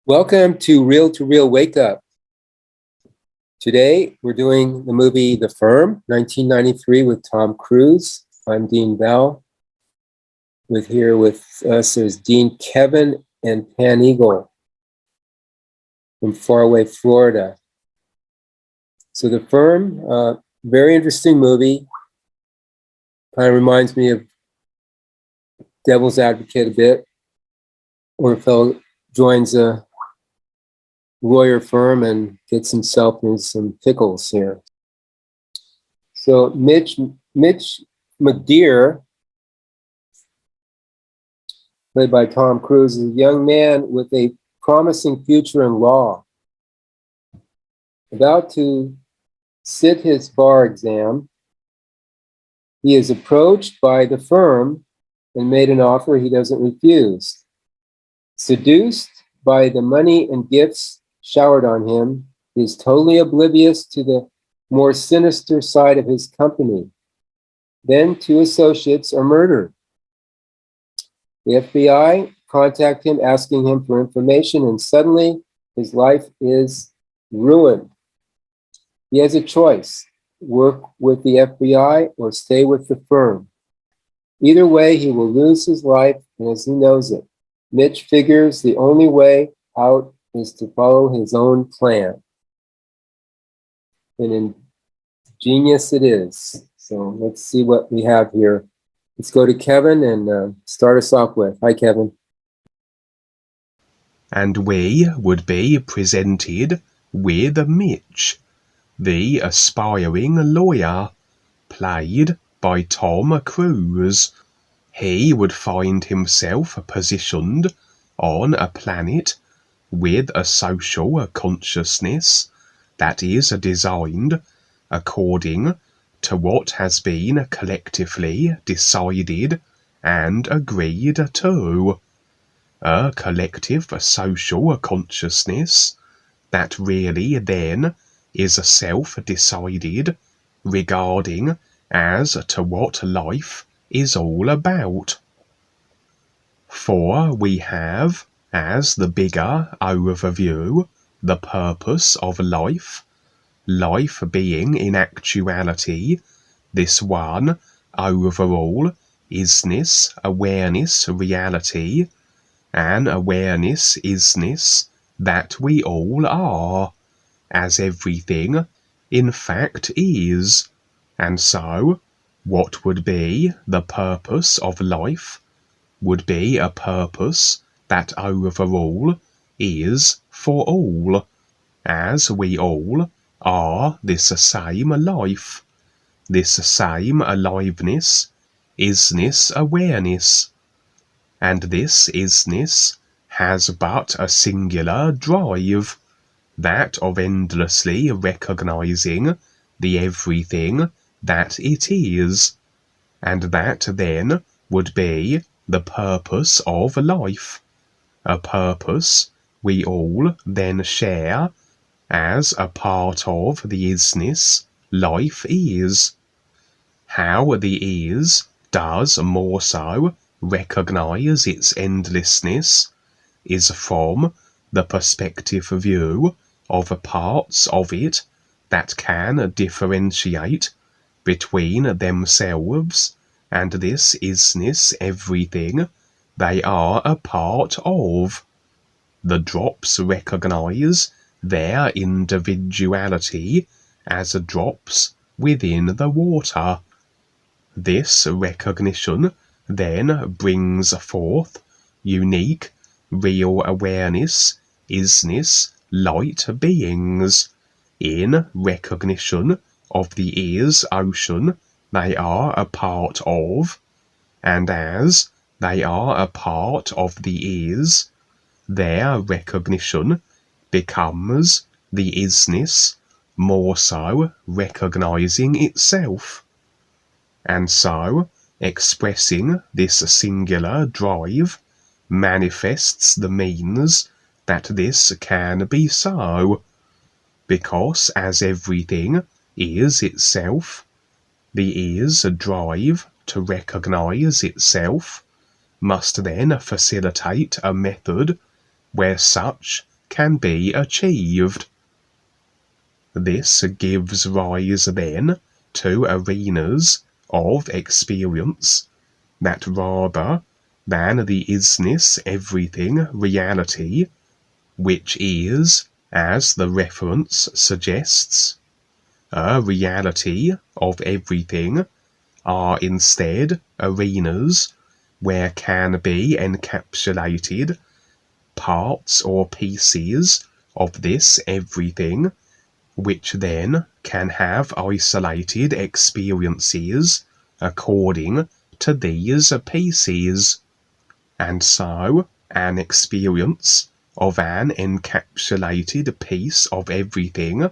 Welcome to Reel Wake Up. Today we're doing the movie The Firm, 1993 with Tom Cruise. I'm Dean Bell. Here with us is Dean Kevin and Pan Eagle from faraway Florida. So The Firm, very interesting movie. Kind of reminds me of Devil's Advocate a bit, where a fellow joins a lawyer firm and gets himself in some pickles here. So Mitch McDeere, played by Tom Cruise, is a young man with a promising future in law. About to sit his bar exam, he is approached by the firm and made an offer he doesn't refuse. Seduced by the money and gifts showered on him, he is totally oblivious to the more sinister side of his company. Then 2 associates are murdered. The FBI contact him asking him for information, and suddenly his life is ruined. He has a choice: work with the FBI or stay with the firm. Either way, he will lose his life, and as he knows it, Mitch figures the only way out is to follow his own plan. And ingenious it is. So let's see what we have here. Let's go to Kevin and start us off with. Hi, Kevin. And we would be presented with Mitch, the aspiring lawyer, played by Tom Cruise. He would find himself positioned on a planet with a social consciousness that is designed according to what has been collectively decided and agreed to. A collective social consciousness that really then is self-decided regarding as to what life is all about. For we have, as the bigger overview, the purpose of life, life being in actuality this one overall isness, awareness, reality, an awareness isness that we all are, as everything in fact is. And so, what would be the purpose of life would be a purpose that overall is for all, as we all are this same life, this same aliveness, isness, awareness. And this isness has but a singular drive, that of endlessly recognizing the everything that it is, and that then would be the purpose of life, a purpose we all then share as a part of the isness life is. How the is does more so recognize its endlessness is from the perspective view of parts of it that can differentiate between themselves and this isness everything they are a part of. The drops recognize their individuality as drops within the water. This recognition then brings forth unique, real awareness, isness, light beings, in recognition of the is ocean they are a part of, and as they are a part of the is, their recognition becomes the isness more so recognizing itself. And so, expressing this singular drive manifests the means that this can be so, because as everything is itself, the is drive to recognize itself must then facilitate a method where such can be achieved. This gives rise then to arenas of experience that rather than the isness everything reality, which is, as the reference suggests, a reality of everything, are instead arenas where can be encapsulated parts or pieces of this everything, which then can have isolated experiences according to these pieces. And so an experience of an encapsulated piece of everything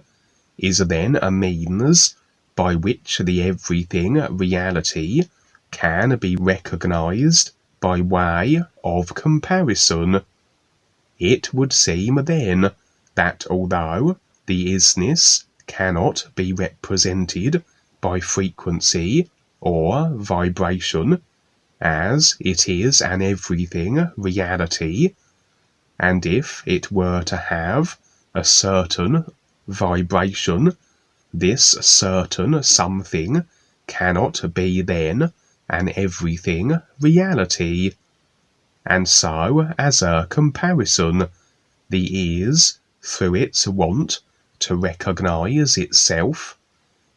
is then a means by which the everything reality can be recognized by way of comparison. It would seem then that although the isness cannot be represented by frequency or vibration, as it is an everything reality, and if it were to have a certain vibration, this certain something cannot be then an everything reality. And so, as a comparison, the ears, through its want to recognize itself,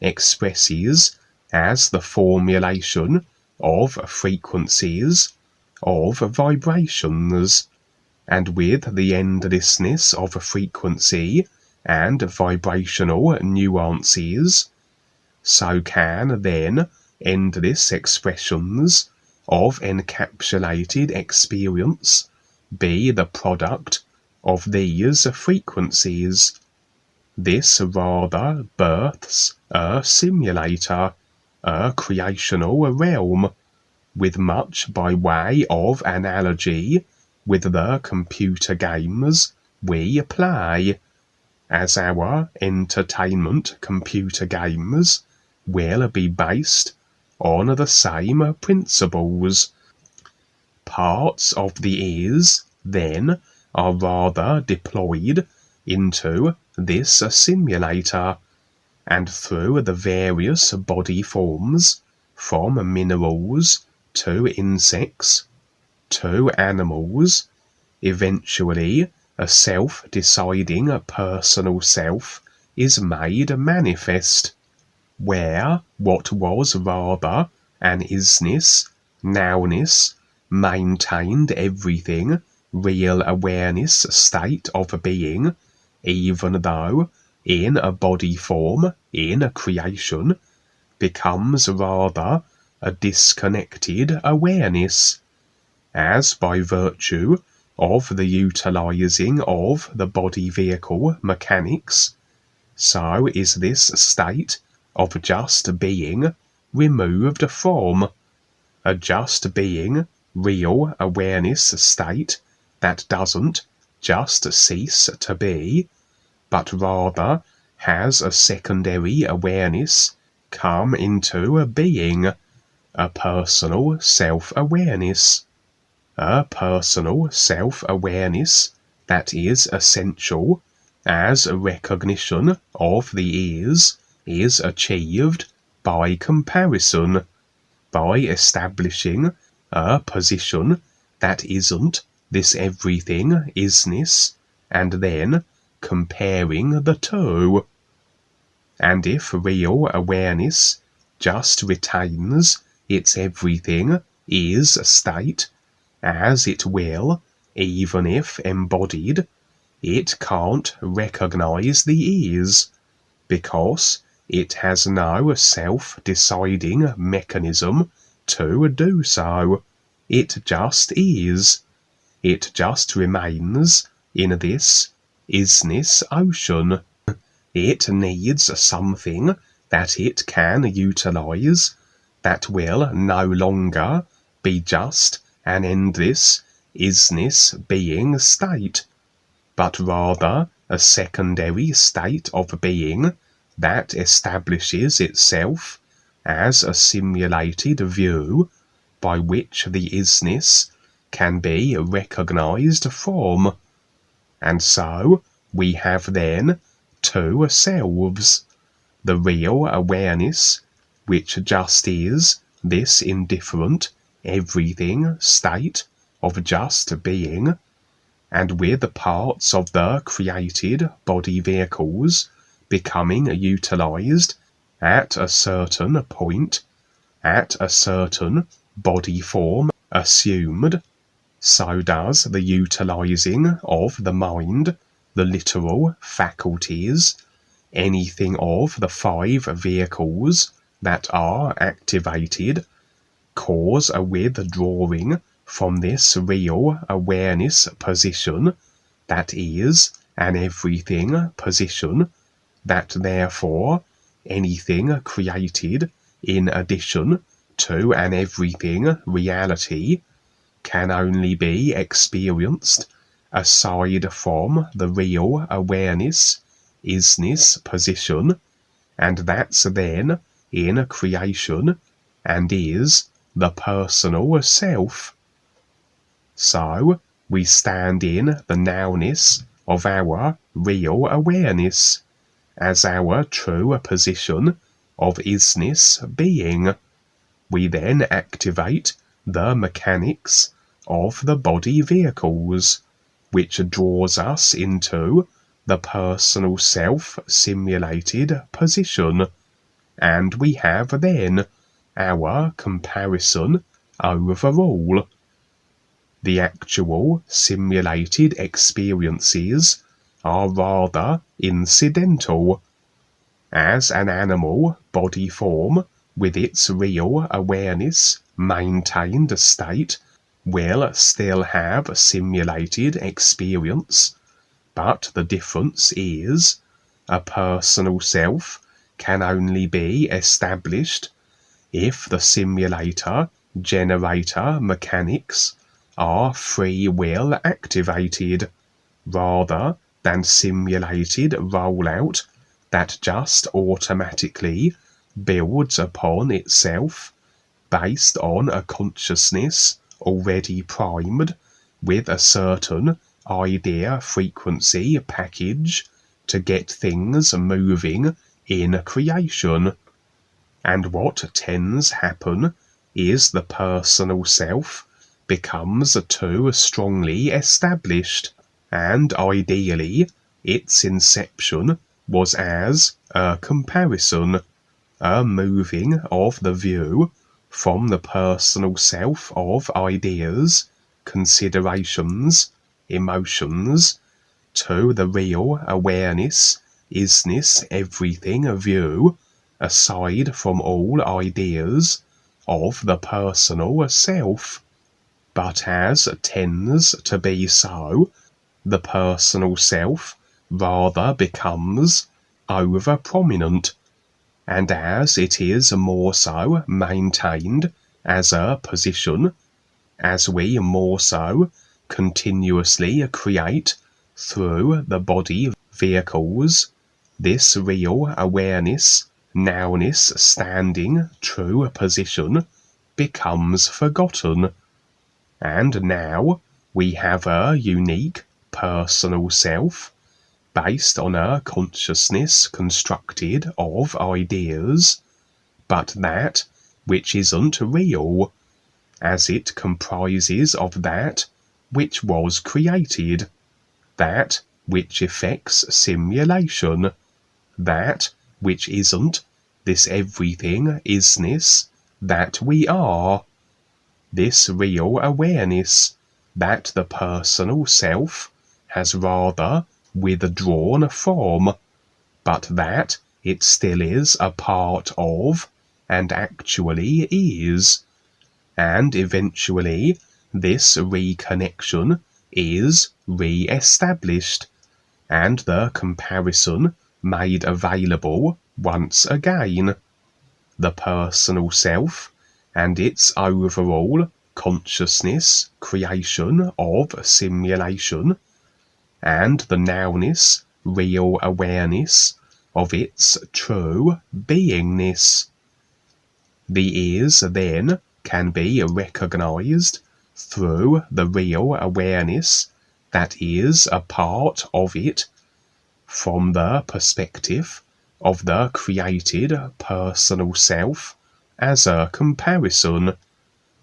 expresses as the formulation of frequencies, of vibrations, and with the endlessness of frequency and vibrational nuances, so can then endless expressions of encapsulated experience be the product of these frequencies. This rather births a simulator, a creational realm, with much by way of analogy with the computer games we play, as our entertainment computer games will be based on the same principles. Parts of the ears, then, are rather deployed into this simulator, and through the various body forms, from minerals to insects to animals, eventually a self-deciding personal self is made manifest, where what was rather an isness, nowness, maintained everything, real awareness state of being, even though in a body form, in a creation, becomes rather a disconnected awareness, as by virtue of the utilizing of the body vehicle mechanics, so is this state of just being removed from a just being real awareness state that doesn't just cease to be, but rather has a secondary awareness come into being, a personal self-awareness. A personal self-awareness that is essential as recognition of the ears is achieved by comparison, by establishing a position that isn't this everything isness, and then comparing the two. And if real awareness just retains its everything is state, as it will, even if embodied, it can't recognize the ears, because it has no self-deciding mechanism to do so. It just is. It just remains in this isness ocean. It needs something that it can utilize, that will no longer be just an endless isness being state, but rather a secondary state of being that establishes itself as a simulated view by which the isness can be recognized from. And so we have then two selves, the real awareness, which just is this indifferent everything state of just being, and with parts of the created body vehicles becoming utilized at a certain point, at a certain body form assumed, so does the utilizing of the mind, the literal faculties, anything of the five vehicles that are activated, cause a withdrawing from this real awareness position that is an everything position, that therefore anything created in addition to an everything reality can only be experienced aside from the real awareness isness position, and that's then in creation and is the personal self. So we stand in the nowness of our real awareness as our true position of isness being. We then activate the mechanics of the body vehicles, which draws us into the personal self simulated position, and we have then our comparison overall. The actual simulated experiences are rather incidental, as an animal body form with its real awareness maintained state will still have simulated experience, but the difference is a personal self can only be established if the simulator generator mechanics are free will activated, rather than simulated rollout that just automatically builds upon itself based on a consciousness already primed with a certain idea frequency package to get things moving in creation. And what tends happen is the personal self becomes too strongly established, and ideally its inception was as a comparison, a moving of the view from the personal self of ideas, considerations, emotions, to the real awareness, isness, everything view, aside from all ideas of the personal self. But as tends to be so, the personal self rather becomes over-prominent, and as it is more so maintained as a position, as we more so continuously create through the body vehicles, this real awareness, nowness standing true position becomes forgotten, and now we have a unique personal self based on a consciousness constructed of ideas, but that which isn't real, as it comprises of that which was created, that which effects simulation, that which isn't this everything isness that we are, this real awareness that the personal self has rather withdrawn from, but that it still is a part of and actually is, and eventually this reconnection is re-established, and the comparison made available once again. The personal self and its overall consciousness creation of simulation, and the nowness real awareness of its true beingness. The is then can be recognized through the real awareness that is a part of it from the perspective of the created personal self as a comparison,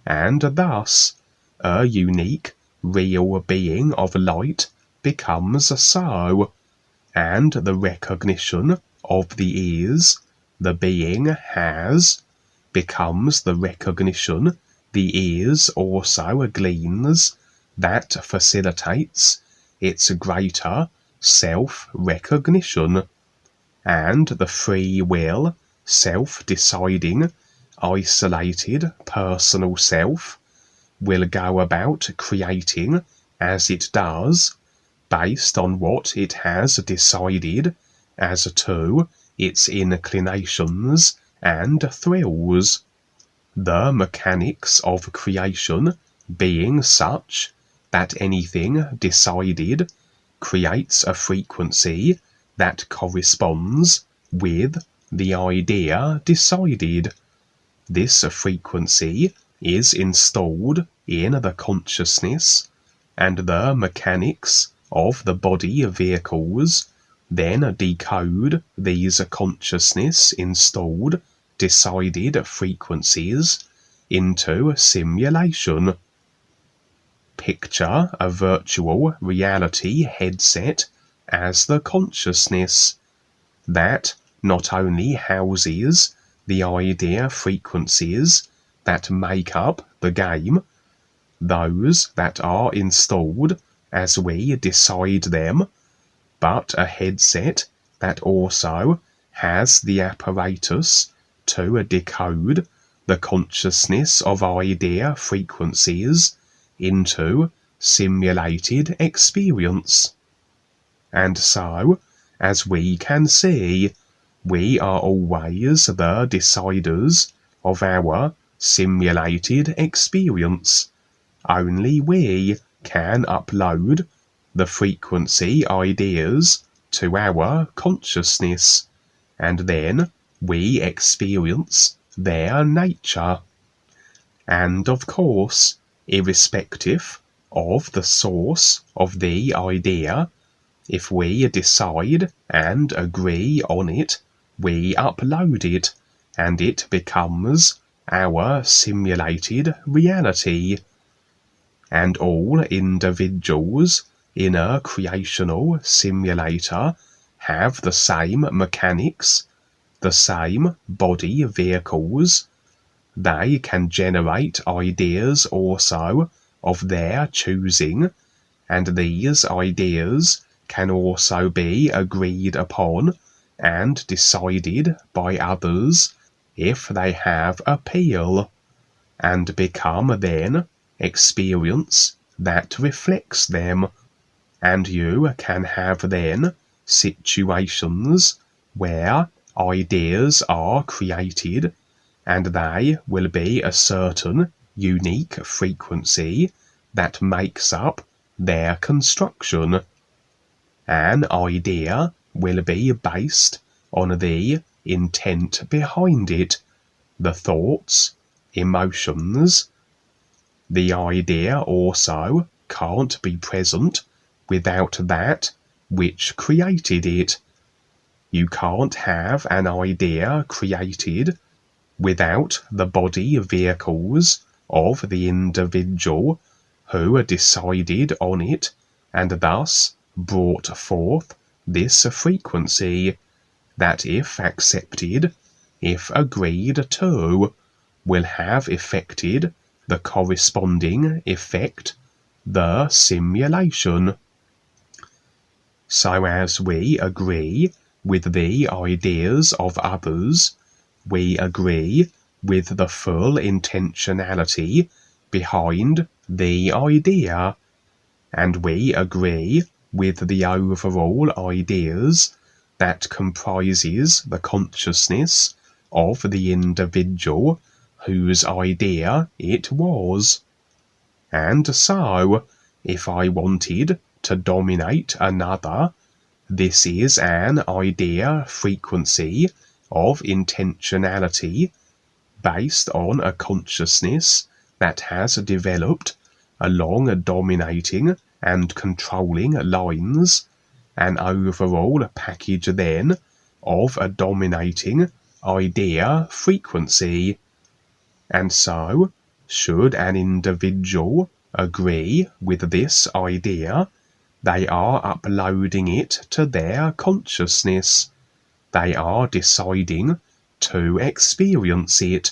and thus a unique real being of light becomes so, and the recognition of the is the being has becomes the recognition the is also gleans that facilitates its greater self-recognition, and the free will, self-deciding, isolated personal self will go about creating as it does, based on what it has decided as to its inclinations and thrills, the mechanics of creation being such that anything decided creates a frequency that corresponds with the idea decided. This frequency is installed in the consciousness, and the mechanics of the body vehicles then decode these consciousness installed decided frequencies into simulation. Picture a virtual reality headset as the consciousness that not only houses the idea frequencies that make up the game, those that are installed as we decide them, but a headset that also has the apparatus to decode the consciousness of idea frequencies into simulated experience. And so, as we can see, we are always the deciders of our simulated experience. Only we can upload the frequency ideas to our consciousness, and then we experience their nature. And of course, irrespective of the source of the idea, if we decide and agree on it, we upload it, and it becomes our simulated reality. And all individuals in a creational simulator have the same mechanics, the same body vehicles. They can generate ideas also of their choosing, and these ideas can also be agreed upon and decided by others if they have appeal, and become then experience that reflects them. And you can have then situations where ideas are created, and they will be a certain unique frequency that makes up their construction. An idea will be based on the intent behind it, the thoughts, emotions. The idea also can't be present without that which created it. You can't have an idea created without the body vehicles of the individual who decided on it and thus brought forth this frequency that, if accepted, if agreed to, will have effected the corresponding effect, the simulation. So as we agree with the ideas of others, we agree with the full intentionality behind the idea, and we agree with the overall ideas that comprises the consciousness of the individual whose idea it was. And so, if I wanted to dominate another, this is an idea frequency of intentionality based on a consciousness that has developed along dominating and controlling lines, an overall package then of a dominating idea frequency. And so, should an individual agree with this idea, they are uploading it to their consciousness. They are deciding to experience it.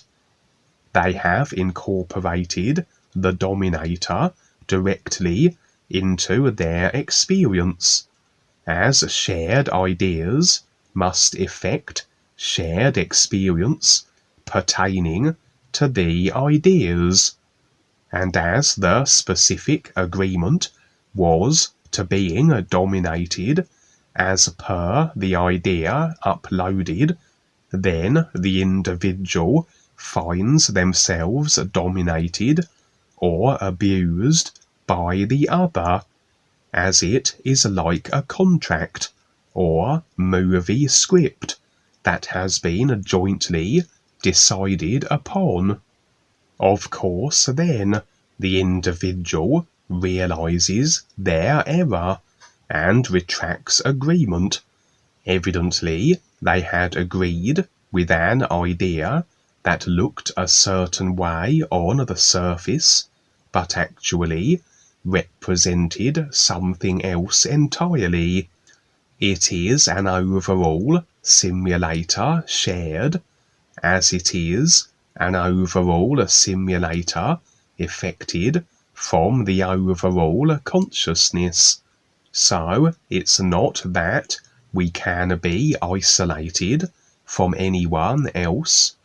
They have incorporated the dominator directly into their experience, as shared ideas must effect shared experience pertaining to the ideas, and as the specific agreement was to being dominated as per the idea uploaded, then the individual finds themselves dominated or abused by the other, as it is like a contract or movie script that has been jointly decided upon. Of course, then, the individual realizes their error and retracts agreement. Evidently, they had agreed with an idea that looked a certain way on the surface, but actually represented something else entirely. It is an overall simulator shared, as it is an overall simulator effected from the overall consciousness. So it's not that we can be isolated from anyone else,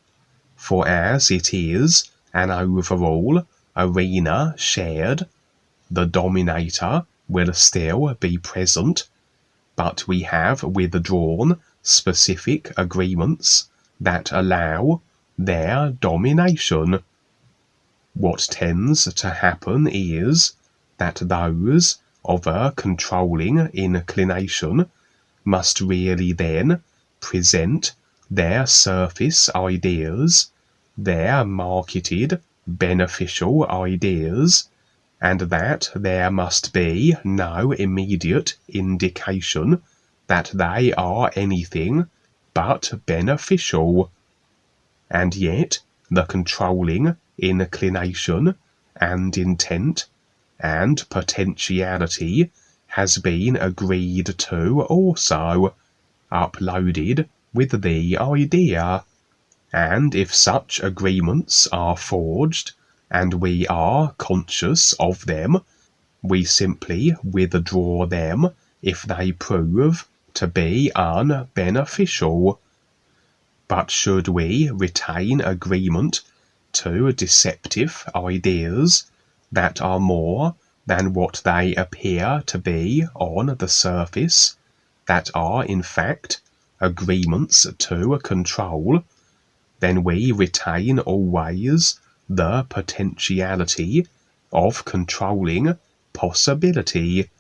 for as it is an overall arena shared, the dominator will still be present, but we have withdrawn specific agreements that allow their domination. What tends to happen is that those of a controlling inclination must really then present their surface ideas, their marketed beneficial ideas, and that there must be no immediate indication that they are anything but beneficial. And yet the controlling inclination and intent and potentiality has been agreed to also, uploaded with the idea, and if such agreements are forged and we are conscious of them, we simply withdraw them if they prove to be unbeneficial. But should we retain agreement to deceptive ideas that are more than what they appear to be on the surface, that are in fact agreements to control, then we retain always the potentiality of controlling possibility.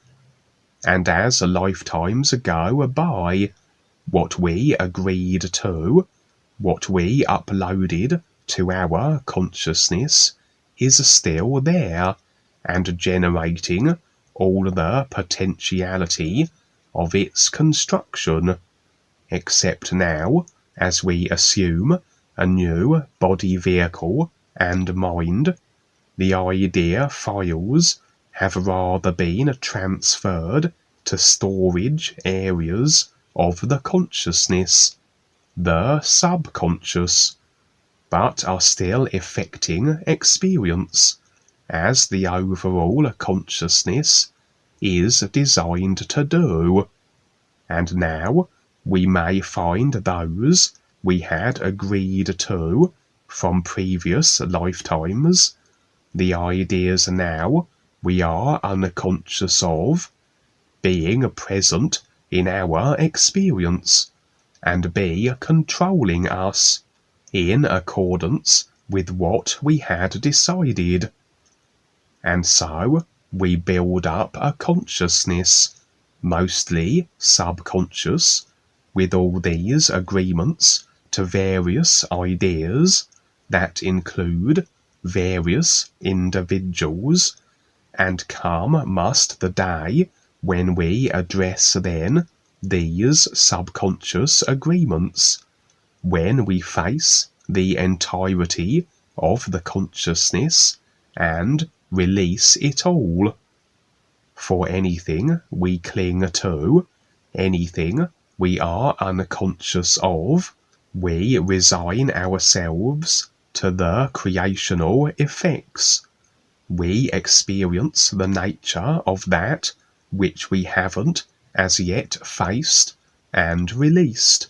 And as lifetimes go by, what we agreed to, what we uploaded to our consciousness, is still there and generating all the potentiality of its construction, except now, as we assume a new body vehicle and mind, the idea files have rather been transferred to storage areas of the consciousness, the subconscious, but are still effecting experience, as the overall consciousness is designed to do. And now we may find those we had agreed to from previous lifetimes, the ideas now we are unconscious of, being present in our experience, and be controlling us in accordance with what we had decided. And so we build up a consciousness, mostly subconscious, with all these agreements to various ideas that include various individuals, and come must the day when we address then these subconscious agreements, when we face the entirety of the consciousness and release it all. For anything we cling to, anything we are unconscious of, we resign ourselves to the creational effects. We experience the nature of that which we haven't as yet faced and released.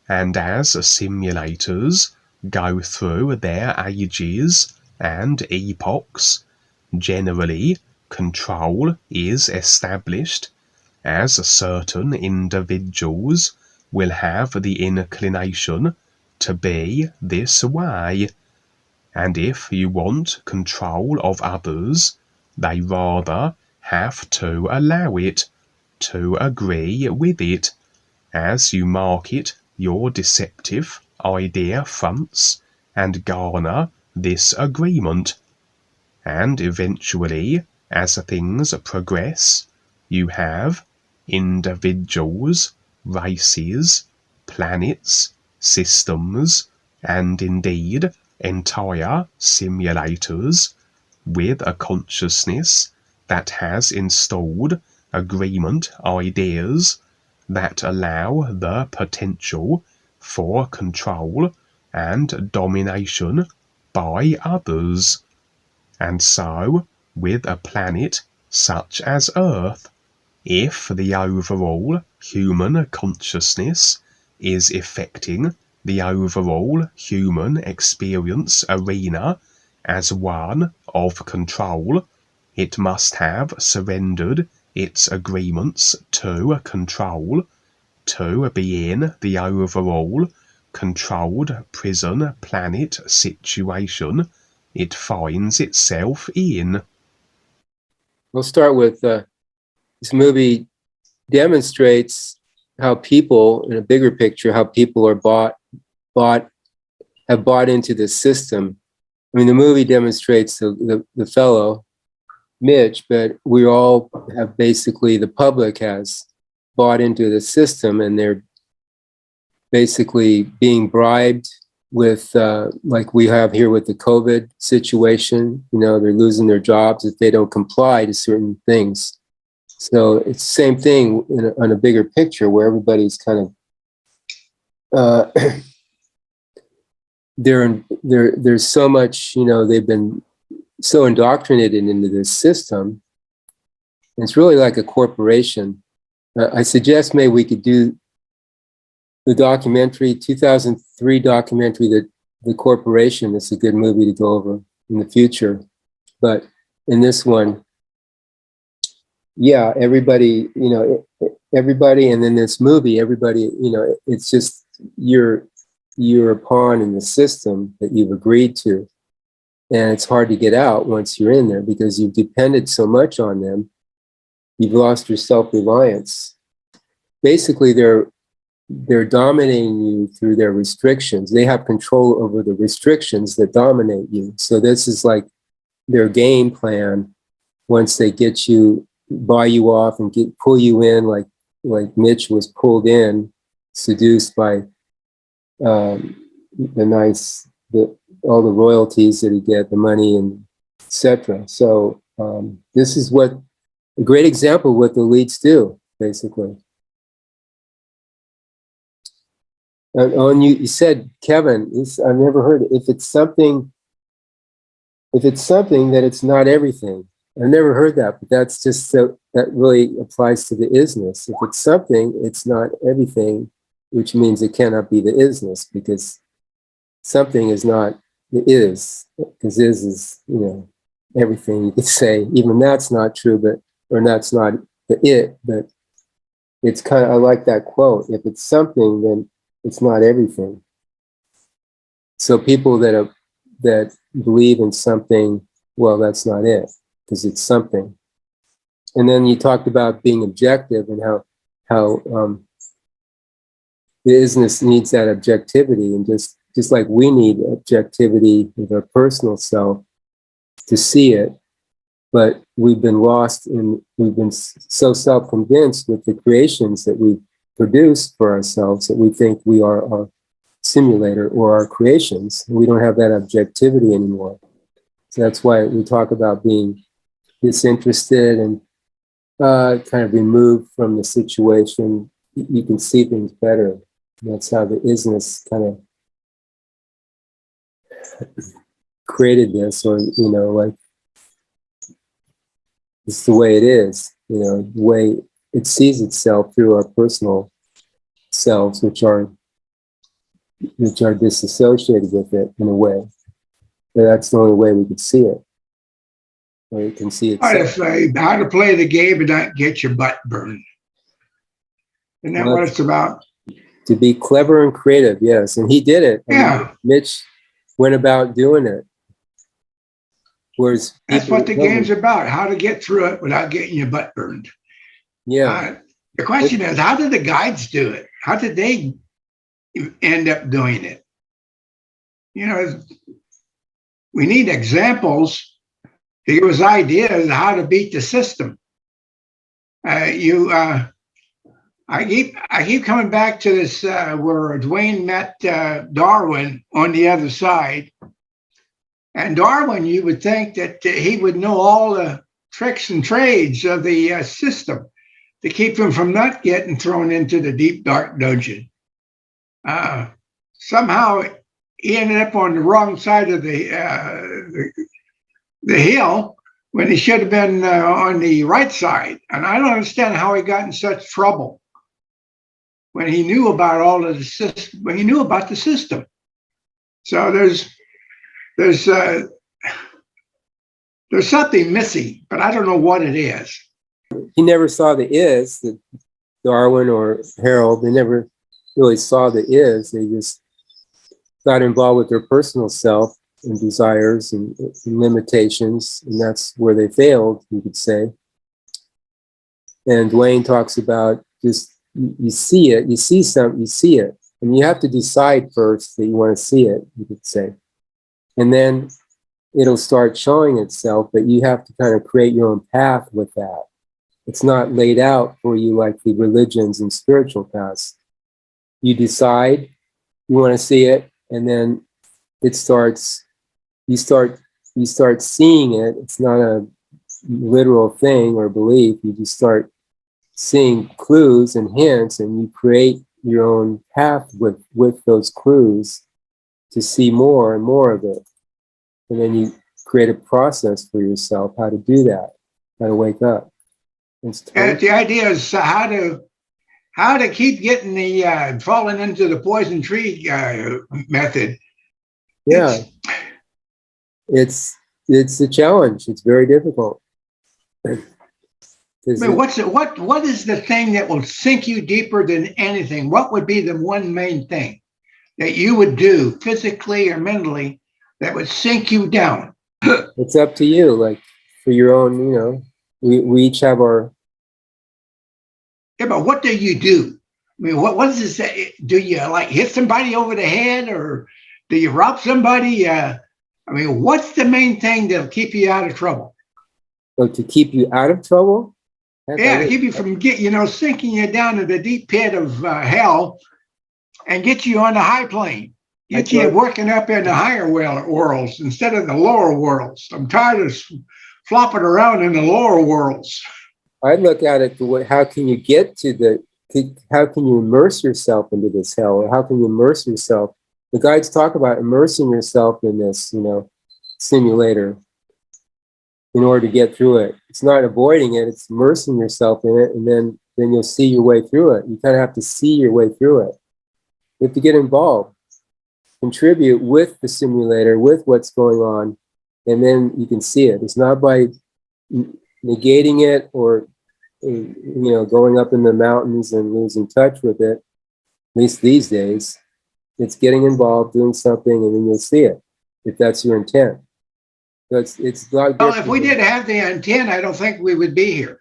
And as simulators go through their ages and epochs, generally control is established, as certain individuals will have the inclination to be this way. And if you want control of others, they rather have to allow it, to agree with it, as you market your deceptive idea fronts and garner this agreement. And eventually, as things progress, you have individuals, races, planets, systems, and indeed entire simulators with a consciousness that has installed agreement ideas that allow the potential for control and domination by others. And so, with a planet such as Earth, if the overall human consciousness is affecting the overall human experience arena as one of control, it must have surrendered its agreements to control, to be in the overall controlled prison planet situation it finds itself in. We'll start with this movie demonstrates how people, in a bigger picture, how people are have bought into the system. I mean, the movie demonstrates the fellow, Mitch, but we all have basically, the public has bought into the system, and they're basically being bribed with, like we have here with the COVID situation. You know, they're losing their jobs if they don't comply to certain things. So it's the same thing on a bigger picture where everybody's kind of, there's so much, you know, they've been so indoctrinated into this system. It's really like a corporation. I suggest maybe we could do the documentary, 2003 documentary, that The Corporation. It's a good movie to go over in the future. But in this one, yeah, everybody, you know, everybody, and then this movie, everybody, you know, it's just you're a pawn in the system that you've agreed to. And it's hard to get out once you're in there because you've depended so much on them. You've lost your self-reliance. Basically, they're dominating you through their restrictions. They have control over the restrictions that dominate you. So this is like their game plan. Once they get you, buy you off and pull you in, like Mitch was pulled in, seduced by all the royalties that he get, the money, and etc. So this is what a great example of what the elites do, basically. And you said, Kevin, I've never heard it. If it's something, that it's not everything. I've never heard that, but that's just so, that really applies to the isness. If it's something, it's not everything, which means it cannot be the isness, because something is not the is, because is, you know, everything you could say. Even that's not true, or that's not the it, but it's kind of, I like that quote. If it's something, then it's not everything. So people that believe in something, well, that's not it, because it's something. And then you talked about being objective and how the isness needs that objectivity, and just like we need objectivity with our personal self to see it, but we've been lost in, we've been so self-convinced with the creations that we produce for ourselves that we think we are our simulator or our creations. We don't have that objectivity anymore. So that's why we talk about being disinterested and kind of removed from the situation. You can see things better. That's how the isness kind of created this, or, you know, like, it's the way it is, you know, the way it sees itself through our personal selves, which are disassociated with it in a way. But that's the only way we could see it. Or you can see itself. How to play the game and not get your butt burned. Isn't that what it's about? To be clever and creative, yes. And he did it. Yeah. I mean, Mitch went about doing it. Whereas that's what the game's about, how to get through it without getting your butt burned. Yeah. The question is, how did the guides do it? How did they end up doing it? You know, we need examples to give us ideas how to beat the system. I keep coming back to this where Dwayne met Darwin on the other side. And Darwin, you would think that he would know all the tricks and trades of the system to keep him from not getting thrown into the deep, dark dungeon. Somehow he ended up on the wrong side of the hill when he should have been on the right side. And I don't understand how he got in such trouble when he knew about all of the system, when he knew about the system. So there's something missing, but I don't know what it is. He never saw the is, that Darwin or Harold, they never really saw the is. They just got involved with their personal self and desires and limitations, and that's where they failed, you could say. And Dwayne talks about just, you see it, you see something, you see it. And you have to decide first that you want to see it, you could say. And then it'll start showing itself, but you have to kind of create your own path with that. It's not laid out for you like the religions and spiritual paths. You decide you want to see it, and then it starts, you start seeing it. It's not a literal thing or belief. You just start seeing clues and hints, and you create your own path with those clues to see more and more of it. And then you create a process for yourself how to do that, how to wake up. And the idea is how to keep getting the falling into the poison tree method. Yeah, it's a challenge. It's very difficult. I mean, what is the thing that will sink you deeper than anything? What would be the one main thing that you would do physically or mentally that would sink you down? It's up to you, like, for your own, you know, we each have our... Yeah, but what do you do? I mean, what does it say? Do you like hit somebody over the head, or do you rob somebody? I mean, what's the main thing that'll keep you out of trouble? So to keep you out of trouble? Yeah, to keep you from sinking you down to the deep pit of hell and get you on the high plane. Get you working up in the higher worlds instead of the lower worlds. I'm tired of flopping around in the lower worlds. I look at it the way, how can you get to how can you immerse yourself into this hell? Or how can you immerse yourself? The guides talk about immersing yourself in this, simulator in order to get through it. It's not avoiding it, it's immersing yourself in it, and then you'll see your way through it. You kind of have to see your way through it. You have to get involved, contribute with the simulator, with what's going on, and then you can see it. It's not by negating it or going up in the mountains and losing touch with it, at least these days. It's getting involved, doing something, and then you'll see it, if that's your intent. So it's a lot different. Well, if we did have the intent, I don't think we would be here.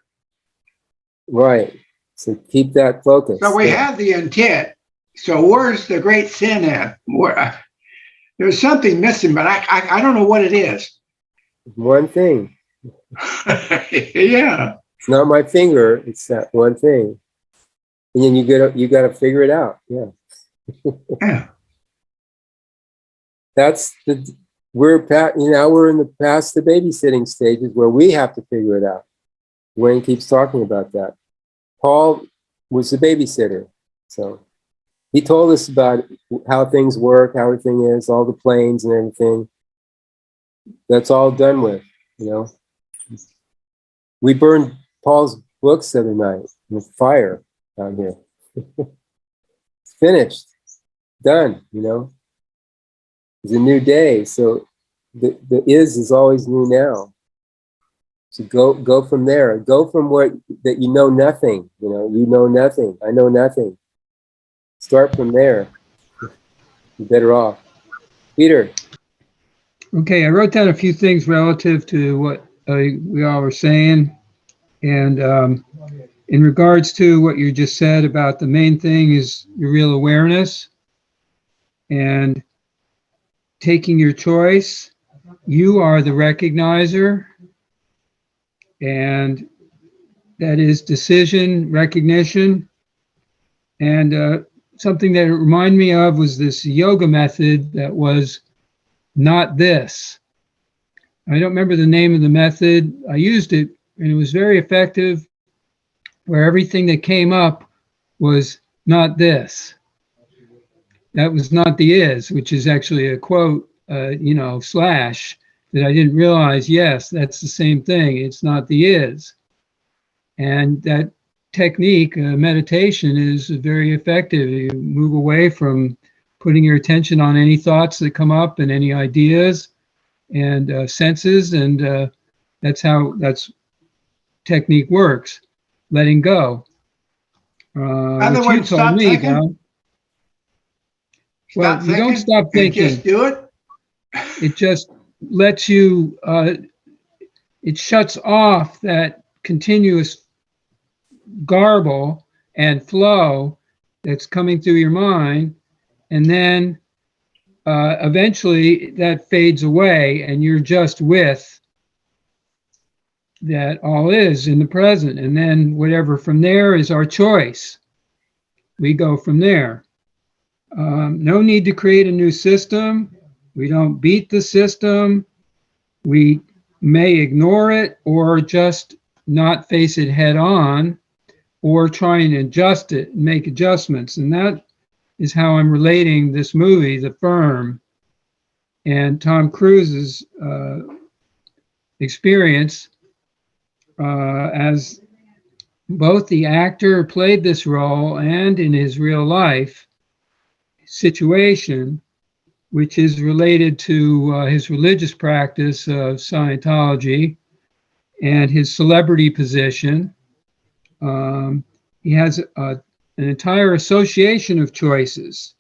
Right. So keep that focus. So we have the intent. So where's the great sin at? There's something missing, but I don't know what it is. One thing. Yeah. It's not my finger. It's that one thing. And then you got to figure it out. Yeah. Yeah. That's we're in the past the babysitting stages where we have to figure it out. Wayne keeps talking about that. Paul was the babysitter. So he told us about how things work, how everything is, all the planes and everything. That's all done with, you know. We burned Paul's books the other night with fire down here. It's finished, done, you know. It's a new day, so the is always new now. So go from there. Go from what that you know nothing. You know nothing. I know nothing. Start from there. You're better off. Peter. Okay, I wrote down a few things relative to what we all were saying, and in regards to what you just said about the main thing is your real awareness and taking your choice. You are the recognizer, and that is decision recognition. And something that it reminded me of was this yoga method that was not this. I don't remember the name of the method. I used it and it was very effective, where everything that came up was not this. That was not the is, which is actually a quote, slash that I didn't realize. Yes, that's the same thing. It's not the is. And that technique, meditation, is very effective. You move away from putting your attention on any thoughts that come up and any ideas and senses, and that's technique works. Letting go. In other Which words, you told stop me, thinking. Val. Well, Stop you don't thinking stop and thinking. just do it. It just lets you. It shuts off that continuous garble and flow that's coming through your mind, and then eventually that fades away, and you're just with that all is in the present. And then whatever from there is our choice. We go from there. No need to create a new system. We don't beat the system. We may ignore it or just not face it head on, or try and adjust it and make adjustments. And that is how I'm relating this movie, The Firm, and Tom Cruise's experience as both the actor played this role and in his real life situation, which is related to his religious practice of Scientology and his celebrity position. He has an entire association of choices.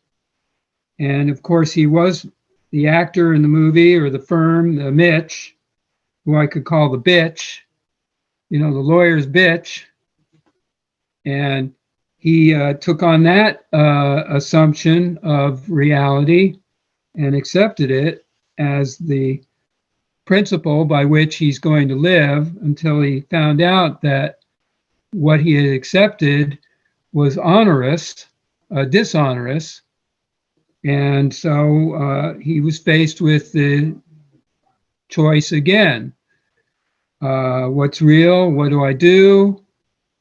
And of course, he was the actor in the movie, or The Firm, the Mitch, who I could call the bitch, the lawyer's bitch. And he took on that assumption of reality and accepted it as the principle by which he's going to live, until he found out that what he had accepted was dishonest. And so he was faced with the choice again. What's real? What do I do?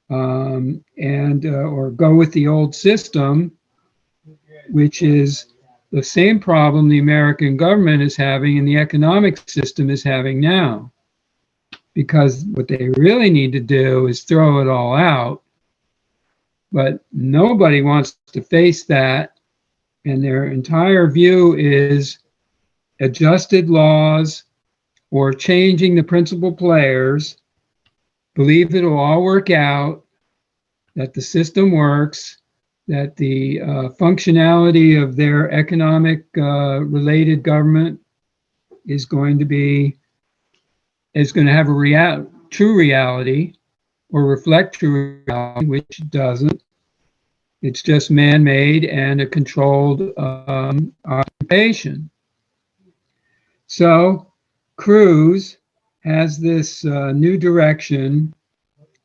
Or go with the old system, which is the same problem the American government is having and the economic system is having now. Because what they really need to do is throw it all out. But nobody wants to face that. And their entire view is adjusted laws or changing the principal players, believe it'll all work out, that the system works, that the functionality of their economic related government is going to have a true reality, or reflect true reality, which it doesn't. It's just man-made and a controlled occupation. So Cruise has this new direction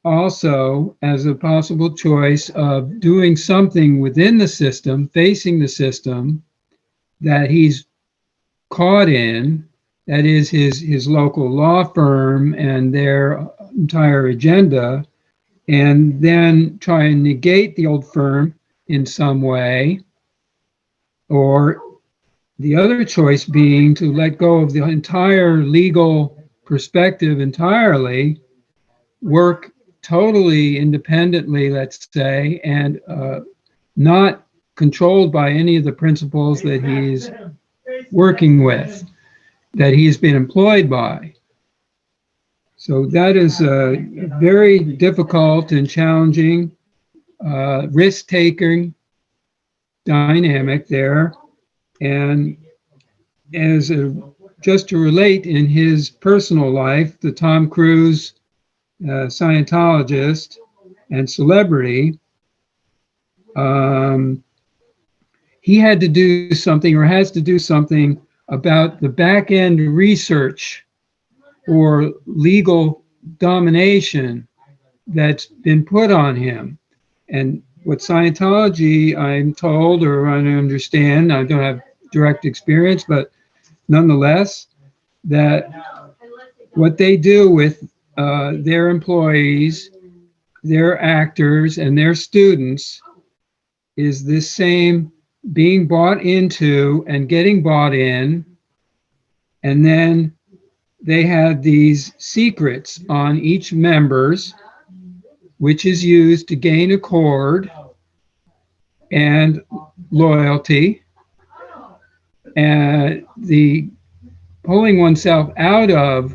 also as a possible choice of doing something within the system, facing the system that he's caught in, that is his local law firm and their entire agenda, and then try and negate the old firm in some way, or the other choice being to let go of the entire legal perspective entirely, work totally independently, let's say, and not controlled by any of the principles that he's working with, that he's been employed by. So that is a very difficult and challenging, risk-taking dynamic there. And as just to relate in his personal life, the Tom Cruise Scientologist and celebrity, he had to do something, or has to do something, about the back end research or legal domination that's been put on him. And what Scientology, I'm told, or I understand, I don't have direct experience, but nonetheless, that what they do with their employees, their actors, and their students is this same being bought into and getting bought in, and then they had these secrets on each members, which is used to gain accord and loyalty, and the pulling oneself out of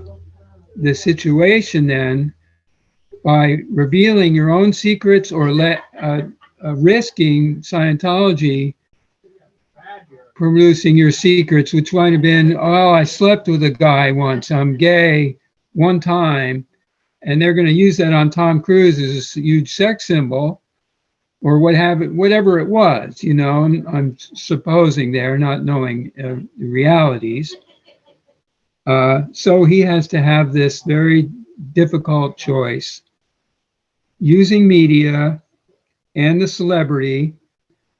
the situation then by revealing your own secrets or risking Scientology producing your secrets, which might have been, oh, I slept with a guy once, I'm gay one time, and they're going to use that on Tom Cruise as a huge sex symbol, or whatever it was, you know. I'm supposing there, not knowing the realities. So he has to have this very difficult choice, using media and the celebrity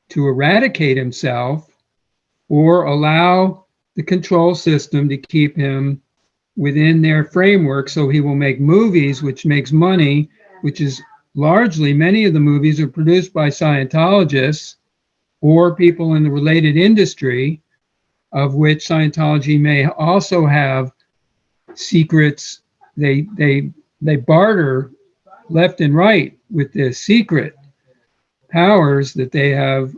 to eradicate himself, or allow the control system to keep him within their framework so he will make movies, which makes money, which is largely, many of the movies are produced by Scientologists or people in the related industry, of which Scientology may also have secrets. They barter left and right with the secret powers that they have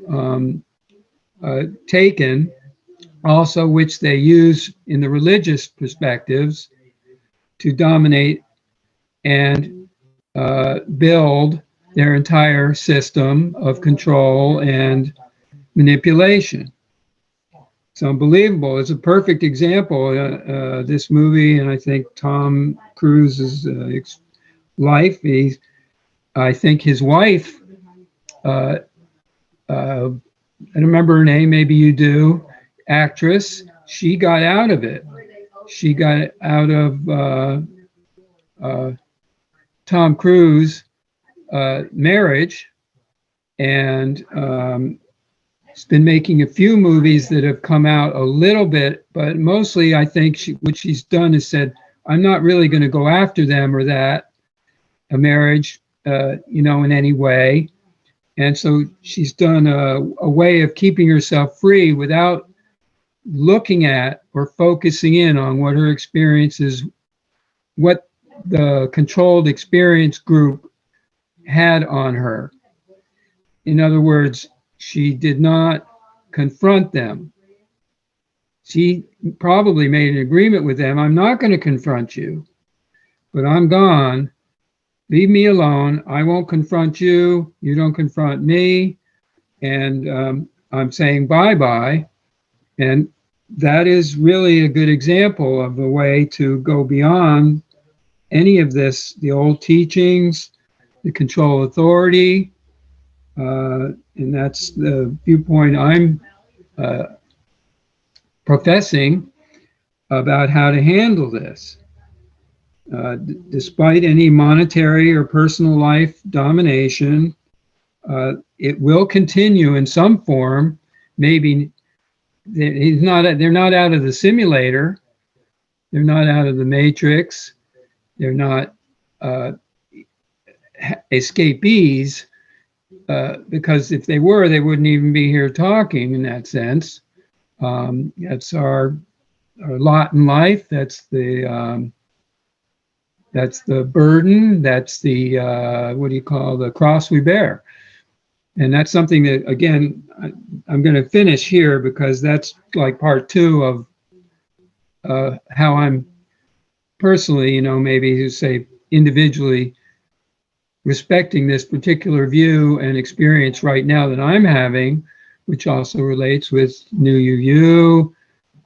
taken, also which they use in the religious perspectives to dominate and build their entire system of control and manipulation. It's unbelievable. It's a perfect example, this movie, and I think Tom Cruise's life. I think his wife, I don't remember her name, maybe you do, actress, she got out of it. She got out of Tom Cruise marriage, and she's been making a few movies that have come out a little bit, but mostly I think what she's done is said, I'm not really going to go after them or that, a marriage, in any way. And so she's done a way of keeping herself free without looking at or focusing in on what her experience is, what the controlled experience group had on her. In other words, she did not confront them. She probably made an agreement with them. I'm not going to confront you, but I'm gone. Leave me alone. I won't confront you. You don't confront me. And I'm saying bye-bye. And that is really a good example of a way to go beyond any of this, the old teachings, the control authority, and that's the viewpoint I'm professing about how to handle this. Despite any monetary or personal life domination, it will continue in some form. Maybe they're not out of the simulator. They're not out of the matrix. They're not escapees, because if they were, they wouldn't even be here talking in that sense. That's our lot in life. That's the burden. That's the the cross we bear. And that's something that, again, I'm going to finish here because that's like part two of how I'm personally, maybe you say individually, respecting this particular view and experience right now that I'm having, which also relates with NUUU,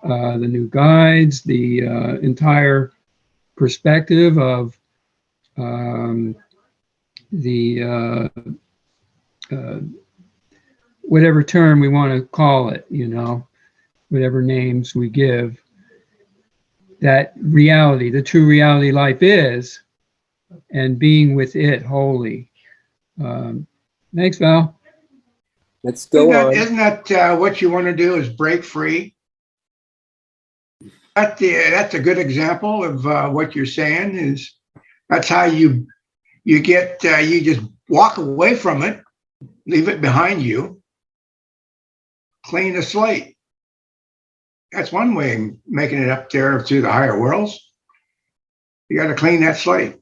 the new guides, the entire perspective of the whatever term we want to call it, whatever names we give, that reality, the true reality life is, and being with it wholly. Thanks, Val. Let's go on. Isn't that what you want to do, is break free? That's a good example of what you're saying. Is that's how you get you just walk away from it, leave it behind you, clean the slate. That's one way of making it up there to the higher worlds. You got to clean that slate.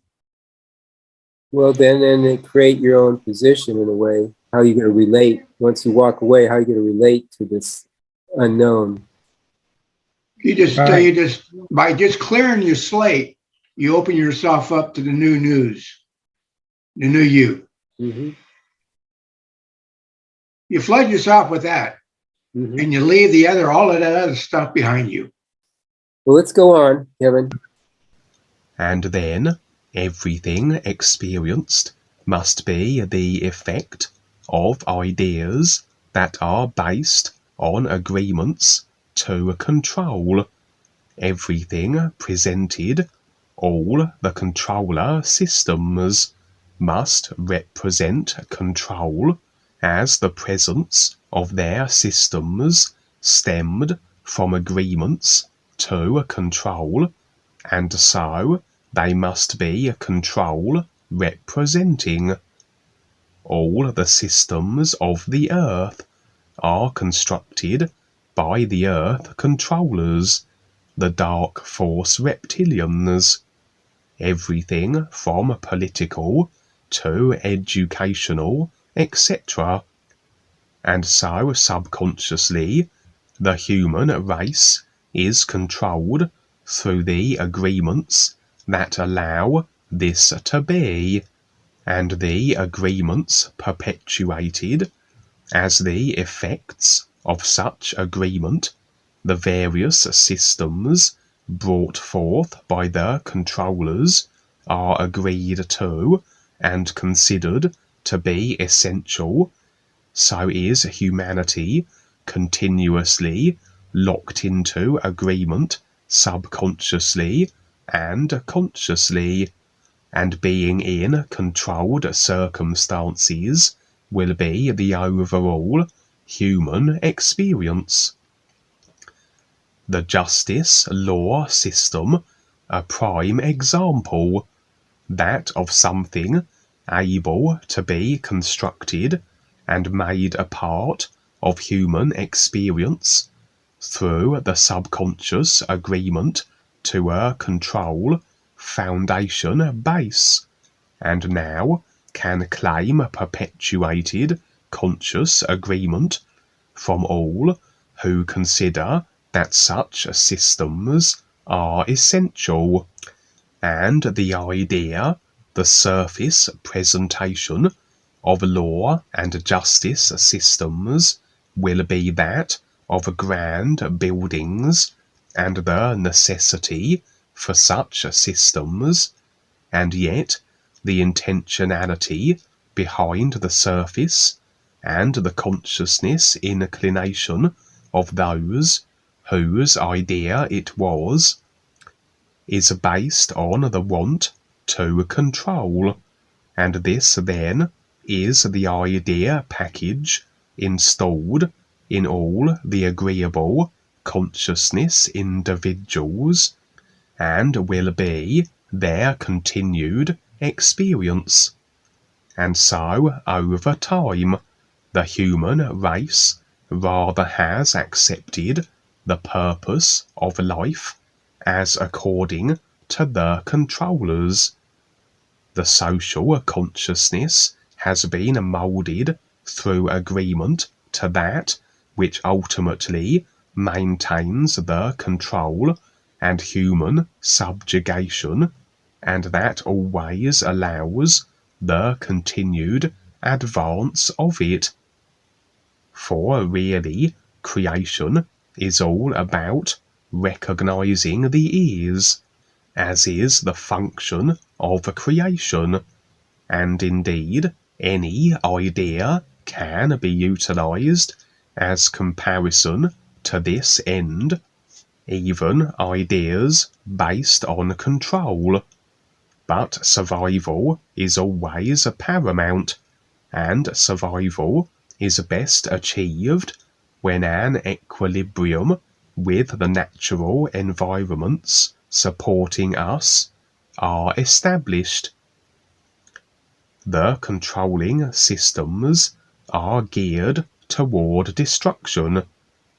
Well, then create your own position in a way. How are you going to relate once you walk away? How are you going to relate to this unknown? You just by just clearing your slate, you open yourself up to the new news, the new you. Mm-hmm. You flood yourself with that, Mm-hmm. and you leave all of that other stuff behind you. Well, let's go on, Kevin. And then everything experienced must be the effect of ideas that are based on agreements to control. Everything presented, all the controller systems, must represent control as the presence of their systems stemmed from agreements to control, and so they must be control representing. All the systems of the Earth are constructed by the Earth controllers, the dark force reptilians. Everything from political to educational, etc. And so subconsciously, the human race is controlled through the agreements that allow this to be, and the agreements perpetuated as the effects of such agreement, the various systems brought forth by the controllers are agreed to and considered to be essential. So is humanity continuously locked into agreement subconsciously and consciously, and being in controlled circumstances will be the overall human experience. The justice law system, a prime example, that of something able to be constructed and made a part of human experience through the subconscious agreement to a control foundation base, and now can claim perpetuated conscious agreement from all who consider that such systems are essential, and the idea, the surface presentation of law and justice systems will be that of grand buildings, and the necessity for such systems, and yet the intentionality behind the surface and the consciousness inclination of those whose idea it was, is based on the want to control, and this then is the idea package installed in all the agreeable consciousness individuals, and will be their continued experience. And so, over time, the human race rather has accepted the purpose of life as according to the controllers. The social consciousness has been moulded through agreement to that which ultimately maintains the control and human subjugation, and that always allows the continued advance of it. For really, creation is all about recognizing the ears, as is the function of creation, and indeed any idea can be utilized as comparison to this end, even ideas based on control. But survival is always paramount, and survival is best achieved when an equilibrium with the natural environments supporting us are established. The controlling systems are geared toward destruction,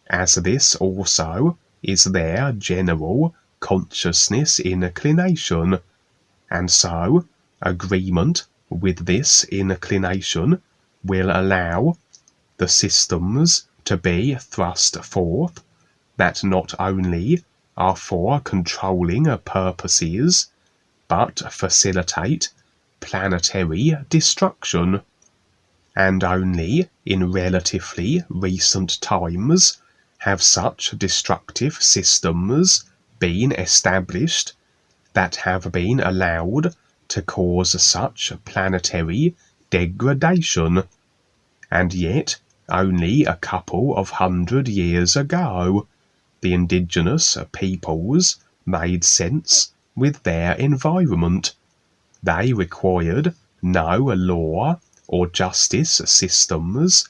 as this also is their general consciousness inclination, and so agreement with this inclination will allow the systems to be thrust forth that not only are for controlling purposes, but facilitate planetary destruction. And only in relatively recent times have such destructive systems been established that have been allowed to cause such planetary degradation, and yet only a couple of 100 years ago the indigenous peoples made sense with their environment. They required no law or justice systems,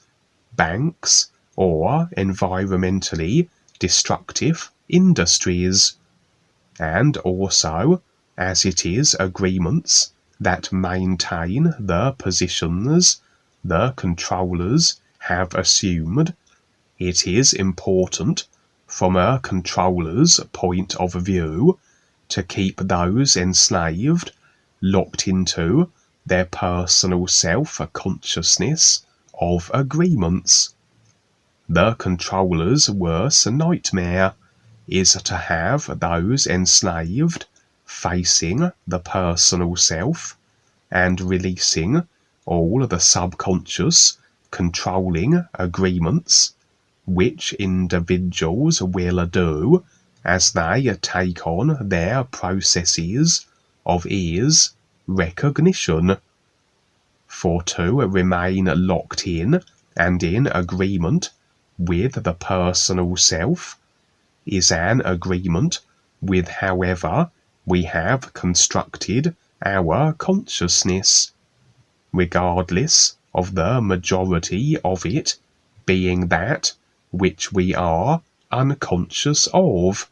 banks, or environmentally destructive industries. And also, as it is agreements that maintain the positions the controllers have assumed, it is important from a controller's point of view to keep those enslaved locked into their personal self-consciousness of agreements. The controller's worst nightmare is to have those enslaved facing the personal self and releasing all the subconscious controlling agreements, which individuals will do as they take on their processes of ears recognition. For to remain locked in and in agreement with the personal self is an agreement with however we have constructed our consciousness, regardless of the majority of it being that which we are unconscious of,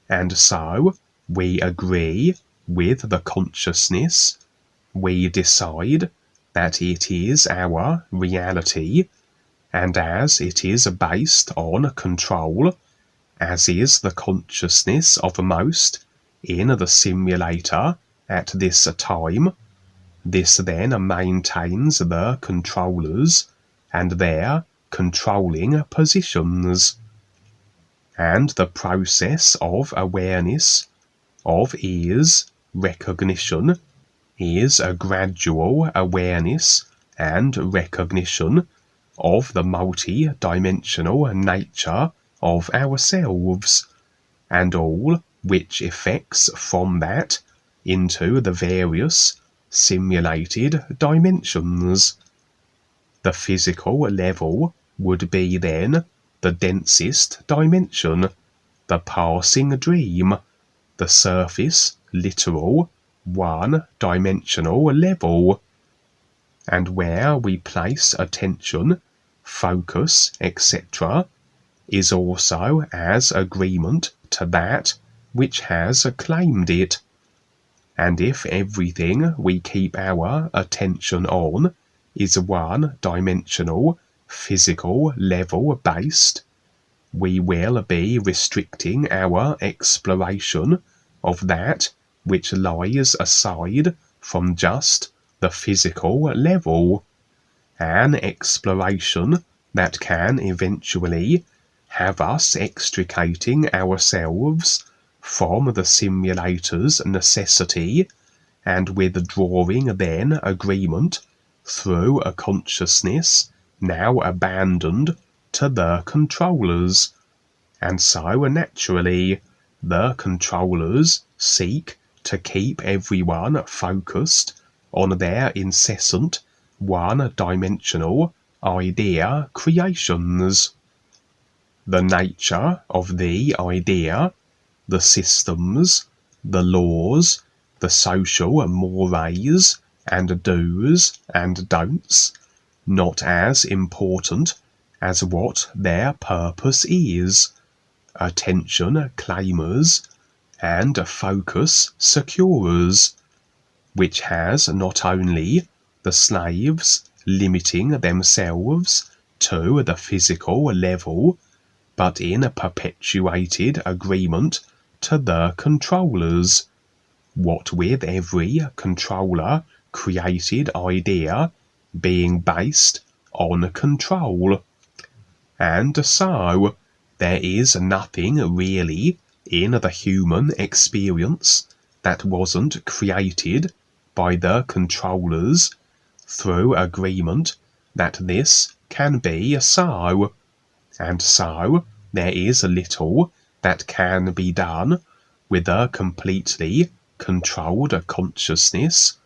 and so we agree with the consciousness, we decide that it is our reality, and as it is based on control, as is the consciousness of most in the simulator at this time, this then maintains the controllers and their controlling positions. And the process of awareness of ears recognition is a gradual awareness and recognition of the multi-dimensional nature of ourselves, and all which effects from that into the various simulated dimensions. The physical level would be then the densest dimension, the passing dream, the surface, literal, one-dimensional level, and where we place attention, focus, etc., is also as agreement to that which has claimed it. And if everything we keep our attention on is one-dimensional, physical level based, we will be restricting our exploration of that which lies aside from just the physical level, an exploration that can eventually have us extricating ourselves from the simulator's necessity and withdrawing then agreement through a consciousness now abandoned to the controllers. And so naturally, the controllers seek to keep everyone focused on their incessant one-dimensional idea creations. The nature of the idea, the systems, the laws, the social mores and do's and don'ts, not as important as what their purpose is, attention claimers and focus securers, which has not only the slaves limiting themselves to the physical level, but in a perpetuated agreement to the controllers, what with every controller created idea being based on control. And so there is nothing really in the human experience that wasn't created by the controllers through agreement that this can be so. And so there is little that can be done with a completely controlled consciousness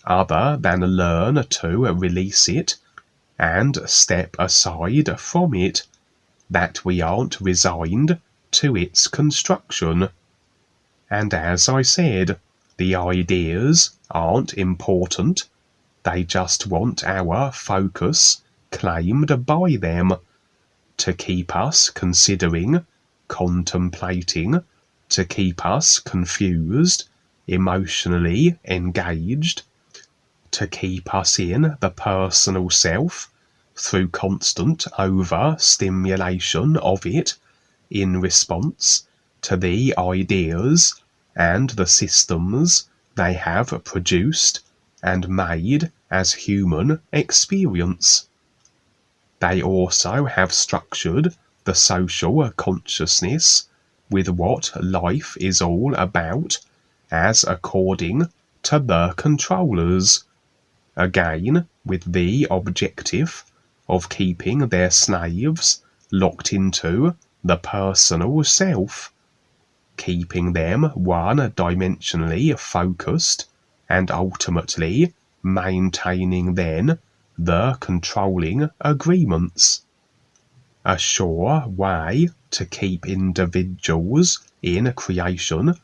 other than learn to release it and step aside from it, that we aren't resigned to its construction. And as I said, the ideas aren't important, they just want our focus claimed by them, to keep us considering, contemplating, to keep us confused, emotionally engaged, to keep us in the personal self through constant over-stimulation of it in response to the ideas and the systems they have produced and made as human experience. They also have structured the social consciousness with what life is all about as according to the controllers, again with the objective of keeping their slaves locked into the personal self, keeping them one-dimensionally focused and ultimately maintaining then the controlling agreements. A sure way to keep individuals in creation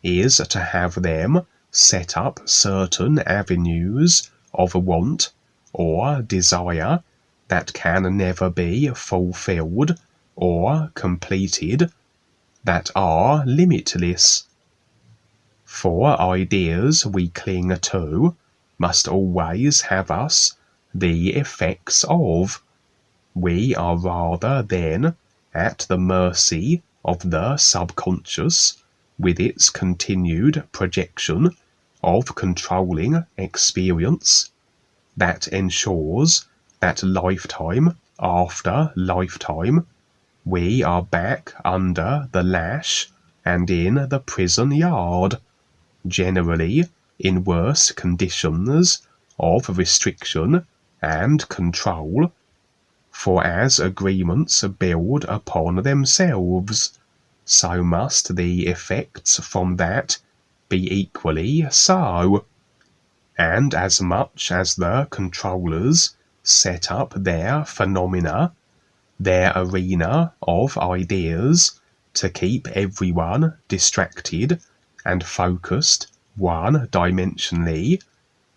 is to have them set up certain avenues of want or desire that can never be fulfilled or completed, that are limitless. For ideas we cling to must always have us the effects of. We are rather then at the mercy of the subconscious with its continued projection of controlling experience that ensures that lifetime after lifetime we are back under the lash and in the prison yard, generally in worse conditions of restriction and control, for as agreements build upon themselves, so must the effects from that be equally so. And as much as the controllers set up their phenomena, their arena of ideas, to keep everyone distracted and focused one-dimensionally,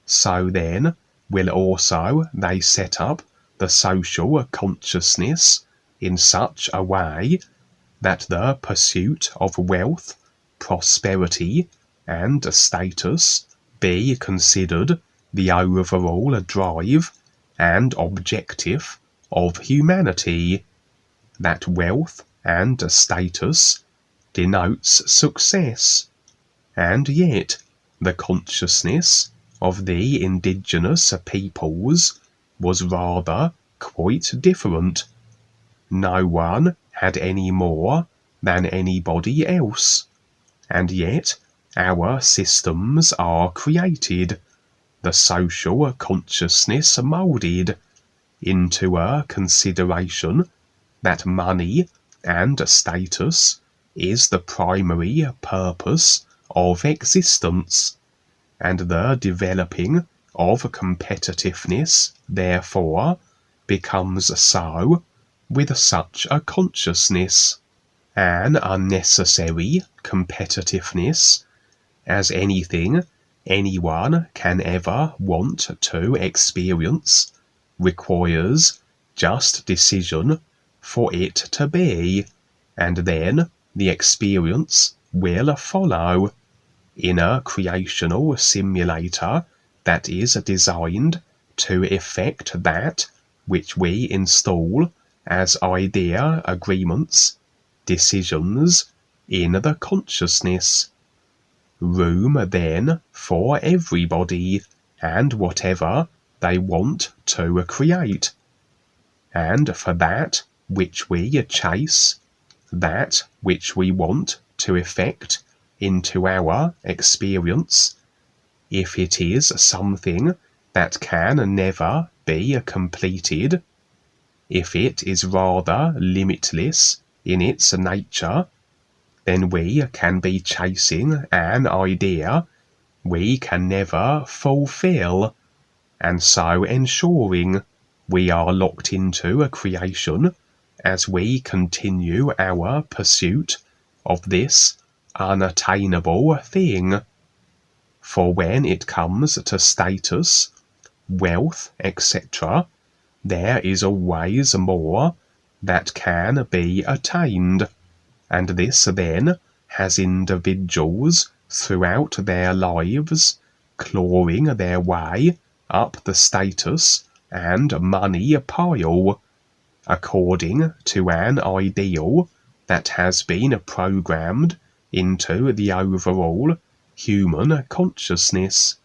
so then will also they set up the social consciousness in such a way that the pursuit of wealth, prosperity, and status be considered the overall drive and objective of humanity, that wealth and status denotes success, and yet the consciousness of the indigenous peoples was rather quite different. No one had any more than anybody else, and yet our systems are created, the social consciousness moulded, into a consideration that money and status is the primary purpose of existence, and the developing of competitiveness therefore becomes so with such a consciousness, an unnecessary competitiveness, as anything anyone can ever want to experience requires just decision for it to be, and then the experience will follow, in a creational simulator that is designed to effect that which we install as idea agreements, decisions in the consciousness. Room then for everybody and whatever they want to create, and for that which we chase, that which we want to effect into our experience, if it is something that can never be completed, if it is rather limitless in its nature, then we can be chasing an idea we can never fulfill, and so ensuring we are locked into a creation as we continue our pursuit of this unattainable thing. For when it comes to status, wealth, etc., there is always more that can be attained, and this then has individuals throughout their lives clawing their way up the status and money pile, according to an ideal that has been programmed into the overall human consciousness.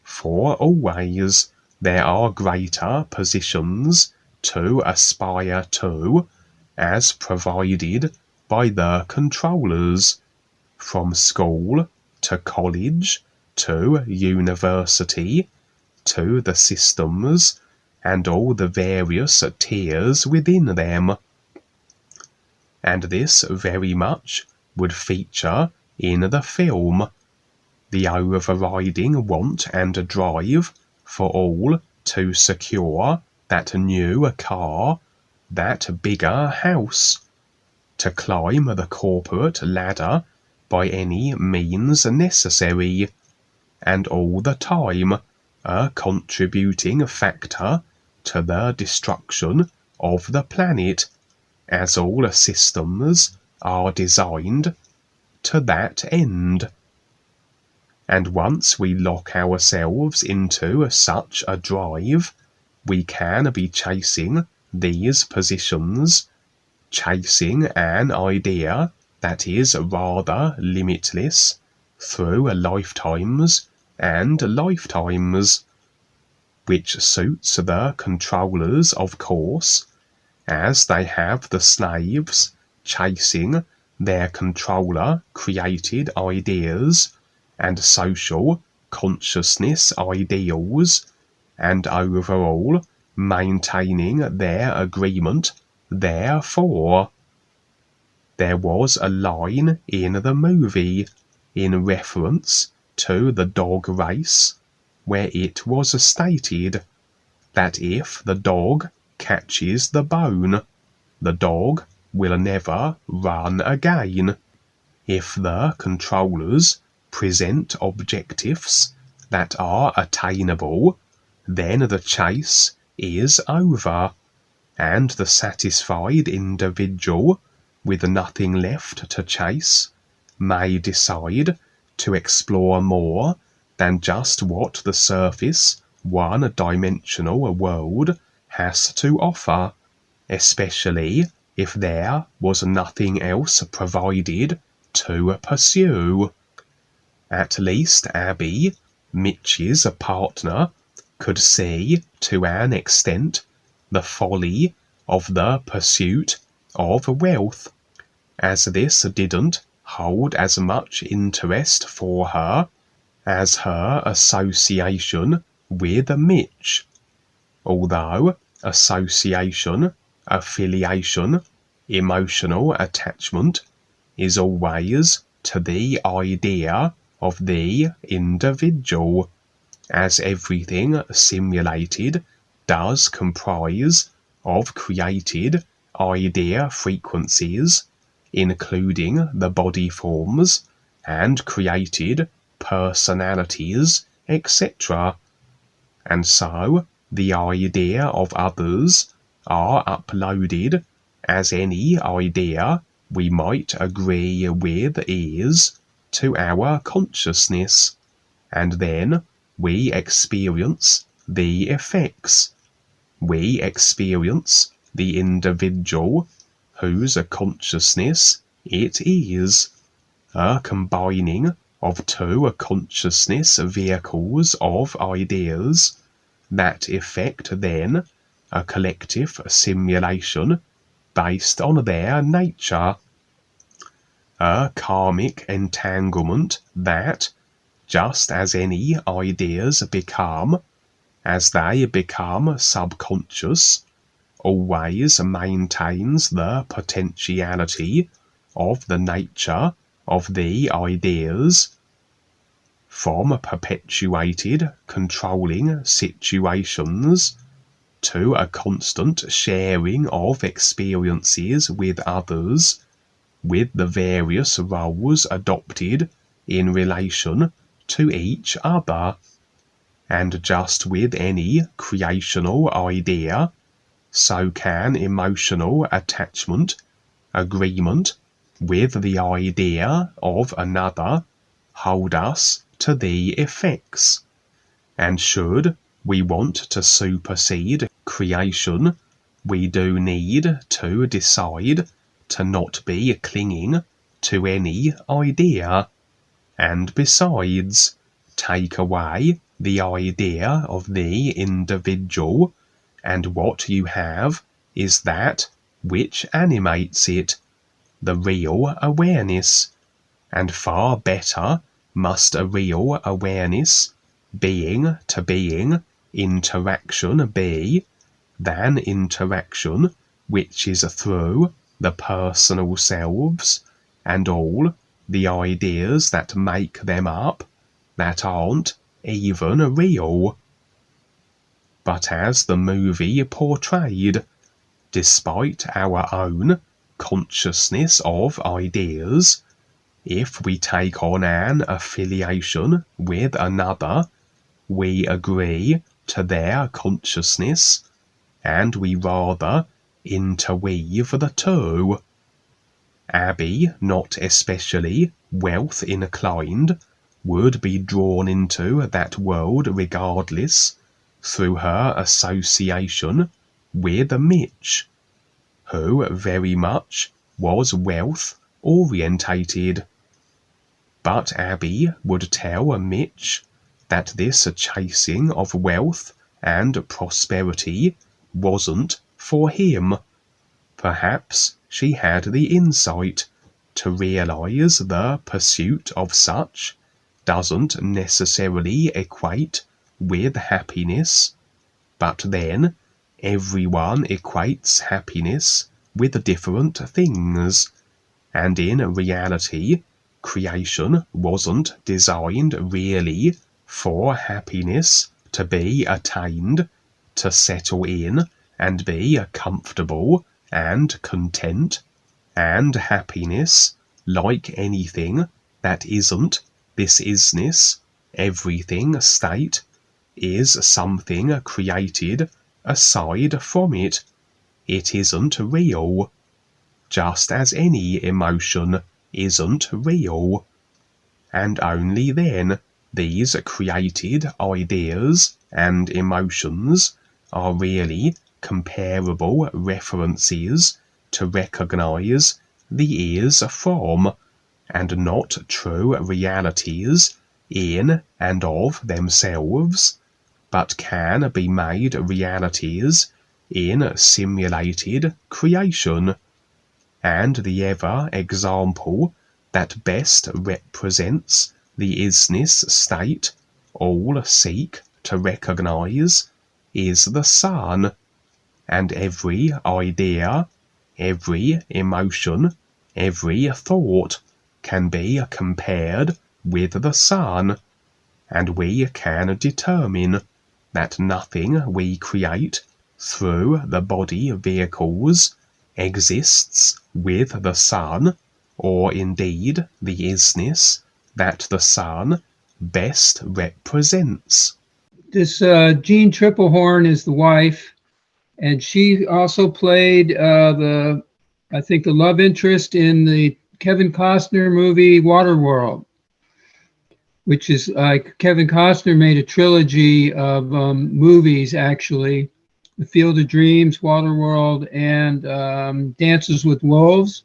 For always there are greater positions to aspire to, as provided by the controllers, from school to college to university to the systems and all the various tiers within them. And this very much would feature in the film, the overriding want and drive for all to secure that new car, that bigger house, to climb the corporate ladder by any means necessary, and all the time a contributing factor to the destruction of the planet, as all systems are designed to that end. And once we lock ourselves into such a drive, we can be chasing these positions, chasing an idea that is rather limitless through lifetimes and lifetimes, which suits the controllers, of course, as they have the slaves chasing their controller created ideas and social consciousness ideals, and overall maintaining their agreement. Therefore, there was a line in the movie in reference to the dog race where it was stated that if the dog catches the bone, the dog will never run again. if the controllers present objectives that are attainable, then the chase is over, and the satisfied individual with nothing left to chase may decide to explore more than just what the surface one-dimensional world has to offer, especially if there was nothing else provided to pursue. At least Abby, Mitch's partner, could see to an extent the folly of the pursuit of wealth, as this didn't hold as much interest for her as her association with Mitch, although association, affiliation, emotional attachment is always to the idea of the individual, as everything simulated does comprise of created idea frequencies, including the body forms and created personalities, etc. And so the idea of others are uploaded as any idea we might agree with is to our consciousness, and then we experience the effects. We experience the individual whose consciousness it is, a combining of two consciousness vehicles of ideas that effect then a collective simulation based on their nature, a karmic entanglement that, just as any ideas become, as they become subconscious, always maintains the potentiality of the nature of the ideas, from perpetuated controlling situations to a constant sharing of experiences with others, with the various roles adopted in relation to each other. And just with any creational idea, so can emotional attachment, agreement with the idea of another, hold us to the effects. And should we want to supersede creation, we do need to decide to not be clinging to any idea, and besides, take away the idea of the individual, and what you have is that which animates it, the real awareness. And far better must a real awareness, being to being, interaction be, than interaction which is through the personal selves and all the ideas that make them up, that aren't even real. But as the movie portrayed, despite our own consciousness of ideas, if we take on an affiliation with another, we agree to their consciousness, and we rather interweave the two. Abby, not especially wealth inclined, would be drawn into that world regardless, through her association with Mitch, who very much was wealth orientated. But Abby would tell Mitch that this chasing of wealth and prosperity wasn't for him. Perhaps she had the insight to realize the pursuit of such doesn't necessarily equate with happiness, but then everyone equates happiness with different things, and in reality, creation wasn't designed really for happiness to be attained, to settle in and be comfortable and content, and happiness, like anything that isn't this isness, everything state is something created aside from it. It isn't real, just as any emotion isn't real. And only then these created ideas and emotions are really comparable references to recognize the is from, and not true realities in and of themselves, but can be made realities in simulated creation. And the ever example that best represents the isness state all seek to recognize is the sun, and every idea, every emotion, every thought can be compared with the sun, and we can determine that nothing we create through the body vehicles exists with the sun, or indeed the isness that the sun best represents. This Jeanne Tripplehorn is the wife, and she also played I think, the love interest in the Kevin Costner movie Waterworld, which is like Kevin Costner made a trilogy of movies, actually. The Field of Dreams, Waterworld, and Dances with Wolves,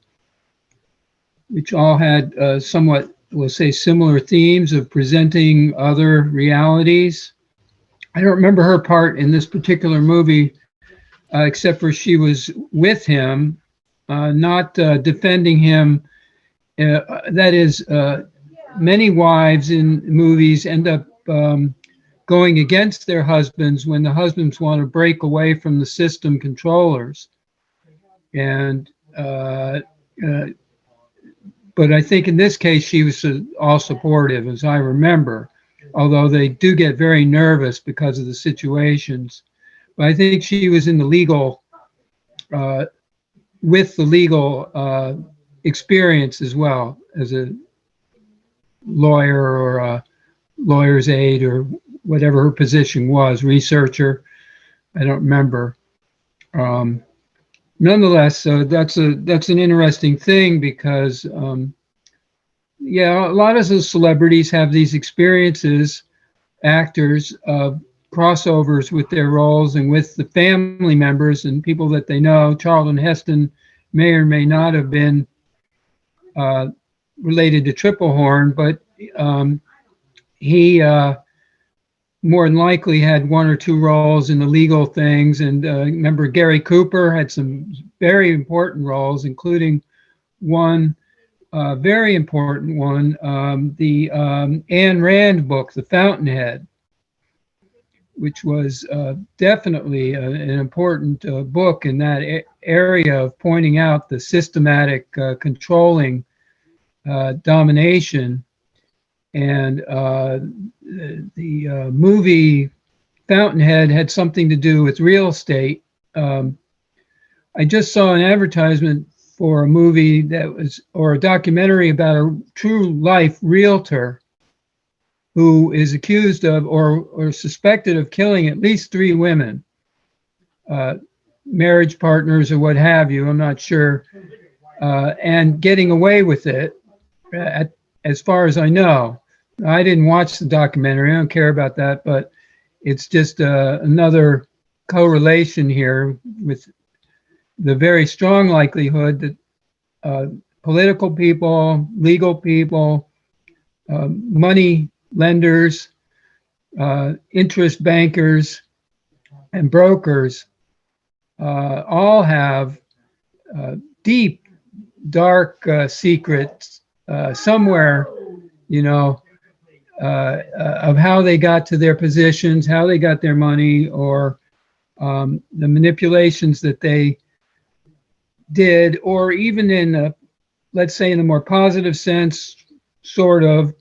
which all had somewhat, we'll say, similar themes of presenting other realities. I don't remember her part in this particular movie, except for she was with him, not defending him. That is, many wives in movies end up going against their husbands when the husbands want to break away from the system controllers. And but I think in this case she was all supportive, as I remember, although they do get very nervous because of the situations. But I think she was in the legal, with the legal experience as well, as a lawyer or a lawyer's aide or whatever her position was, researcher. I don't remember. Nonetheless, that's an interesting thing because, yeah, a lot of those celebrities have these experiences, actors, of crossovers with their roles and with the family members and people that they know. Charlton Heston may or may not have been related to Tripplehorn, but he more than likely had one or two roles in the legal things. And remember, Gary Cooper had some very important roles, including one very important one, the Ayn Rand book, The Fountainhead, which was definitely an important book in that area of pointing out the systematic controlling domination. And the movie Fountainhead had something to do with real estate. I just saw an advertisement for a movie that was, or a documentary about a true life realtor who is accused of or suspected of killing at least 3 women, marriage partners or what have you, I'm not sure, and getting away with it, as far as I know. I didn't watch the documentary, I don't care about that, but it's just another correlation here with the very strong likelihood that political people, legal people, money lenders, interest bankers, and brokers all have deep, dark secrets somewhere, you know, of how they got to their positions, how they got their money, or the manipulations that they did, or even in, let's say, in a more positive sense, sort of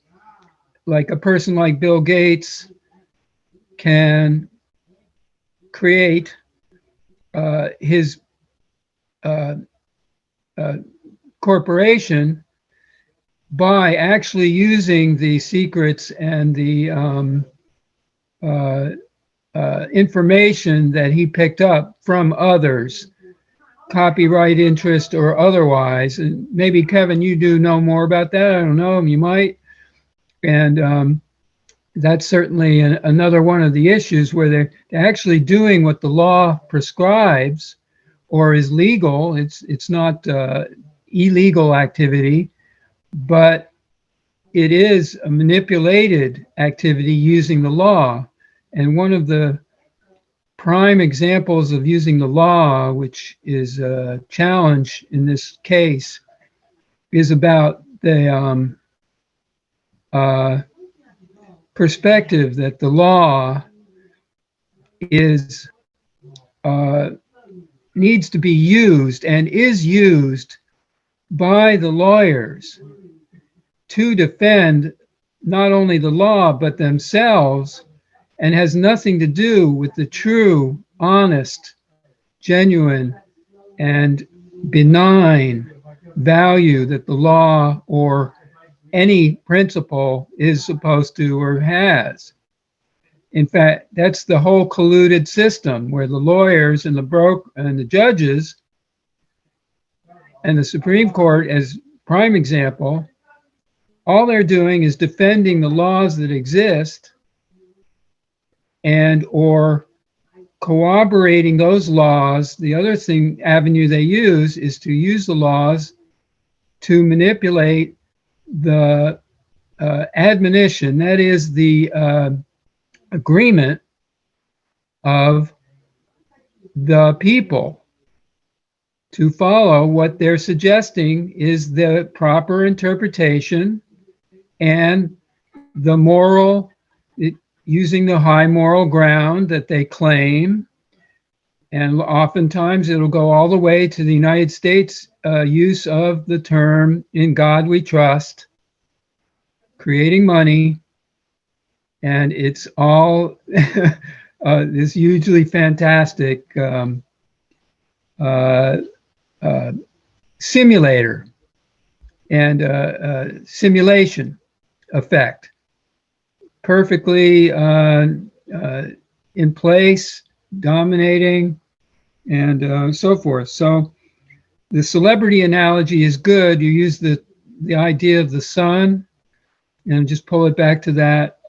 like a person like Bill Gates can create his corporation by actually using the secrets and the information that he picked up from others, copyright interest or otherwise. And maybe, Kevin, you do know more about that. I don't know, you might. And that's certainly another one of the issues where they're actually doing what the law prescribes or is legal. It's not illegal activity, but it is a manipulated activity using the law. And one of the prime examples of using the law, which is a challenge in this case, is about the perspective that the law is needs to be used and is used by the lawyers to defend not only the law but themselves, and has nothing to do with the true, honest, genuine, and benign value that the law or any principle is supposed to or has. In fact, that's the whole colluded system where the lawyers and the judges and the Supreme Court, as prime example, all they're doing is defending the laws that exist and or corroborating those laws. The other avenue they use is to use the laws to manipulate the admonition, that is the agreement of the people to follow what they're suggesting is the proper interpretation and the moral, using the high moral ground that they claim. And oftentimes it'll go all the way to the United States use of the term "in God we trust," creating money. And it's all this hugely fantastic simulator and simulation effect, perfectly in place, dominating, and so forth. So the celebrity analogy is good. You use the idea of the sun, and just pull it back to that,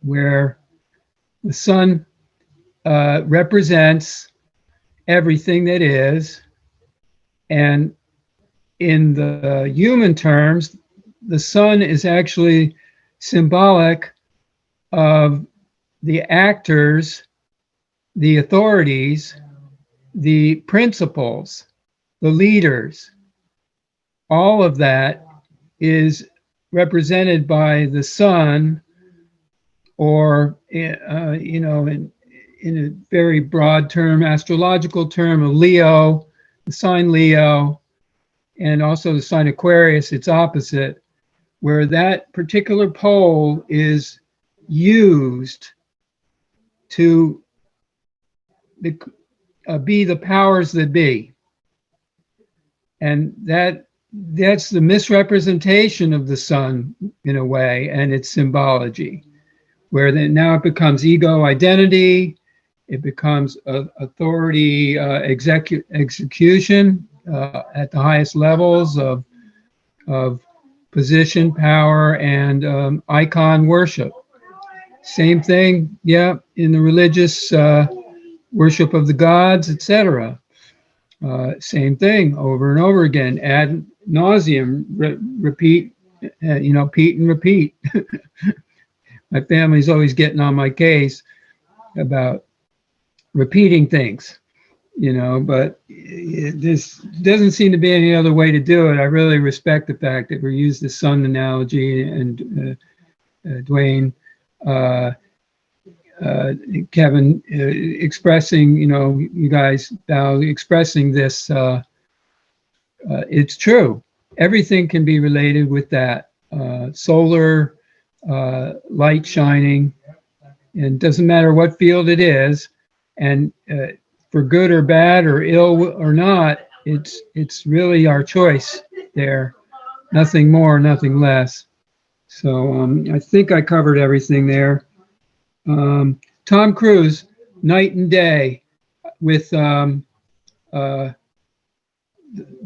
where the sun represents everything that is, and in the human terms, the sun is actually symbolic of the actors, the authorities, the principles, the leaders. All of that is represented by the sun, or in a very broad term, astrological term, of Leo, the sign Leo, and also the sign Aquarius, its opposite, where that particular pole is used to be the powers that be. And that's the misrepresentation of the sun in a way, and its symbology, where then now it becomes ego identity, it becomes authority execution at the highest levels of position, power, and icon worship. Same thing, yeah, in the religious worship of the gods, etc. Same thing over and over again, ad nauseum, repeat, repeat and repeat. My family's always getting on my case about repeating things, but this doesn't seem to be any other way to do it. I really respect the fact that we use the sun analogy, and Dwayne, Kevin, expressing, you guys now expressing this, it's true. Everything can be related with that. Solar light shining, and doesn't matter what field it is, and for good or bad or ill or not, it's really our choice there Nothing more, nothing less. So I think I covered everything there. Tom Cruise, Night and Day, with the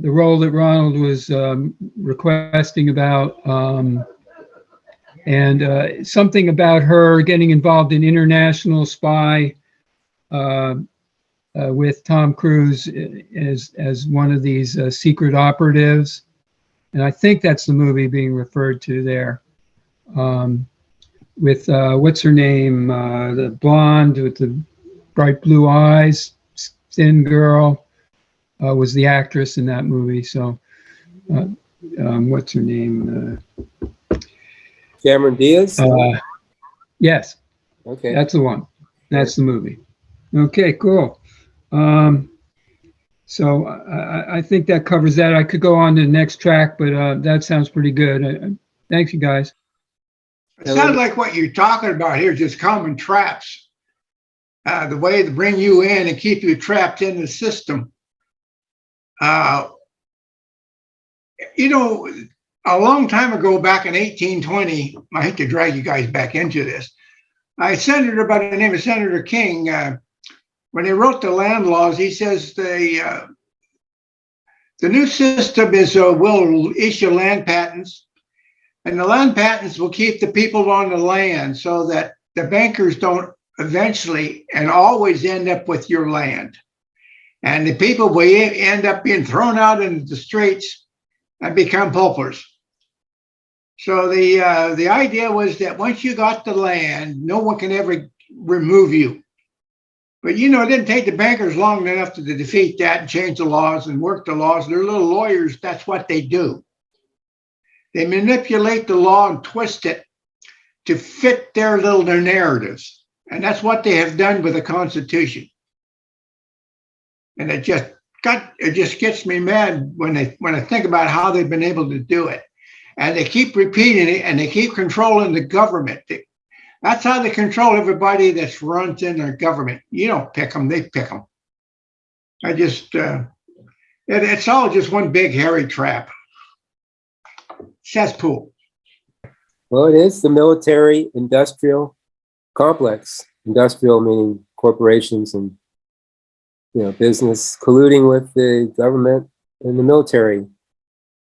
role that Ronald was requesting about, and something about her getting involved in international spy with Tom Cruise as one of these secret operatives. And I think that's the movie being referred to there. With what's her name? The blonde with the bright blue eyes, thin girl, was the actress in that movie. So, what's her name? Cameron Diaz? Yes, Okay. that's the one. That's the movie. Okay, cool. So I think that covers that. I could go on to the next track, but that sounds pretty good. Thanks, you guys. It sounds like what you're talking about here is just common traps. The way to bring you in and keep you trapped in the system. You know, a long time ago, back in 1820, I hate to drag you guys back into this. A senator by the name of Senator King, when he wrote the land laws, he says the new system is will issue land patents, and the land patents will keep the people on the land so that the bankers don't eventually and always end up with your land. And the people will end up being thrown out into the streets and become paupers. So the idea was that once you got the land, no one can ever remove you. But, you know, it didn't take the bankers long enough to defeat that and change the laws and work the laws. They're little lawyers. That's what they do. They manipulate the law and twist it to fit their narratives. And that's what they have done with the Constitution. And it just gets me mad when I think about how they've been able to do it. And they keep repeating it, and they keep controlling the government. That's how they control everybody that runs in their government. You don't pick them, they pick them. It's all just one big hairy trap. Cesspool. Well, it is the military industrial complex. Industrial meaning corporations and, you know, business colluding with the government and the military.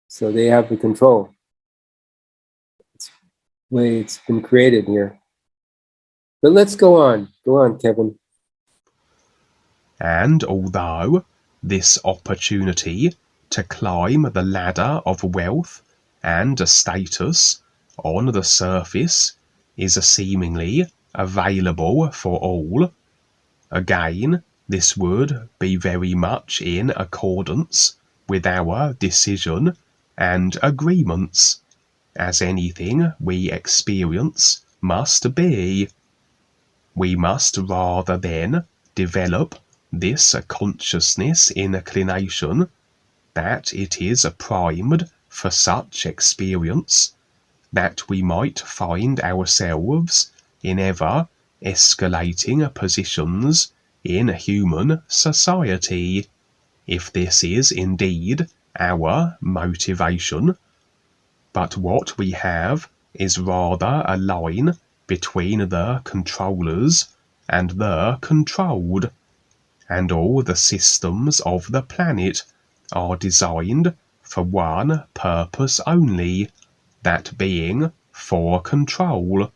So they have the control. It's the way it's been created here. But let's go on. Go on, Kevin. And although this opportunity to climb the ladder of wealth and status on the surface is seemingly available for all, again, this would be very much in accordance with our decision and agreements, as anything we experience must be. We must rather then develop this consciousness inclination that it is primed for such experience, that we might find ourselves in ever escalating positions in human society, if this is indeed our motivation. But what we have is rather a line between the controllers and the controlled, and all the systems of the planet are designed for one purpose only, that being for control.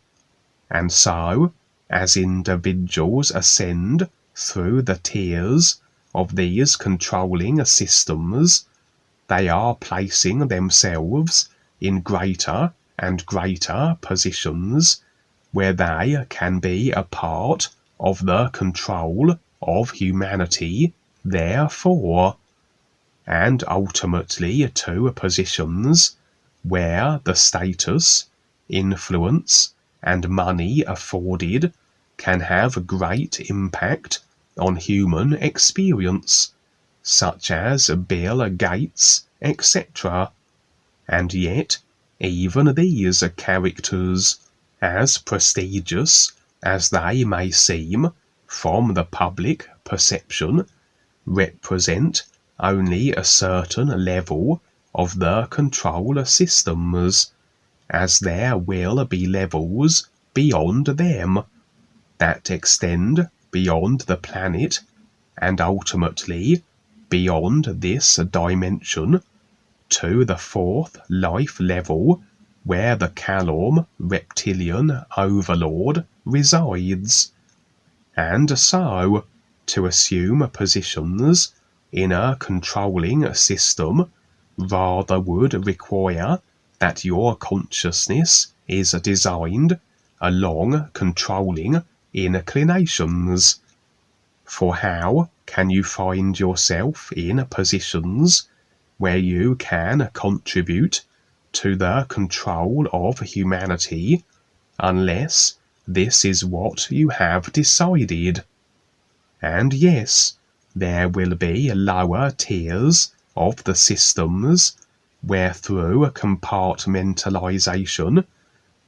And so, as individuals ascend through the tiers of these controlling systems, they are placing themselves in greater and greater positions where they can be a part of the control of humanity, therefore, and ultimately to positions where the status, influence, and money afforded can have great impact on human experience, such as Bill Gates, etc. And yet, even these characters, as prestigious as they may seem from the public perception, represent only a certain level of the control systems, as there will be levels beyond them that extend beyond the planet and ultimately beyond this dimension to the fourth life level where the Calorm reptilian overlord resides. And so, to assume positions in a controlling system rather would require that your consciousness is designed along controlling inclinations. For how can you find yourself in positions where you can contribute to the control of humanity unless this is what you have decided? And yes, there will be lower tiers of the systems where through compartmentalization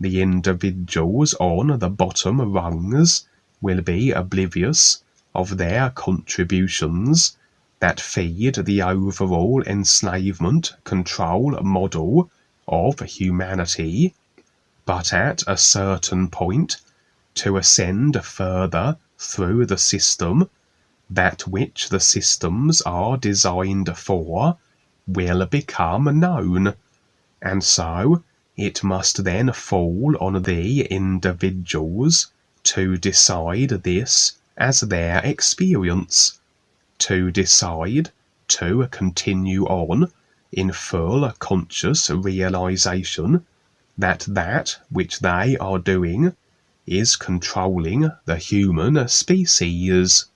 the individuals on the bottom rungs will be oblivious of their contributions that feed the overall enslavement control model of humanity, but at a certain point, to ascend further through the system, that which the systems are designed for will become known, and so it must then fall on the individuals to decide this as their experience, to decide to continue on in full conscious realization that that which they are doing is controlling the human species.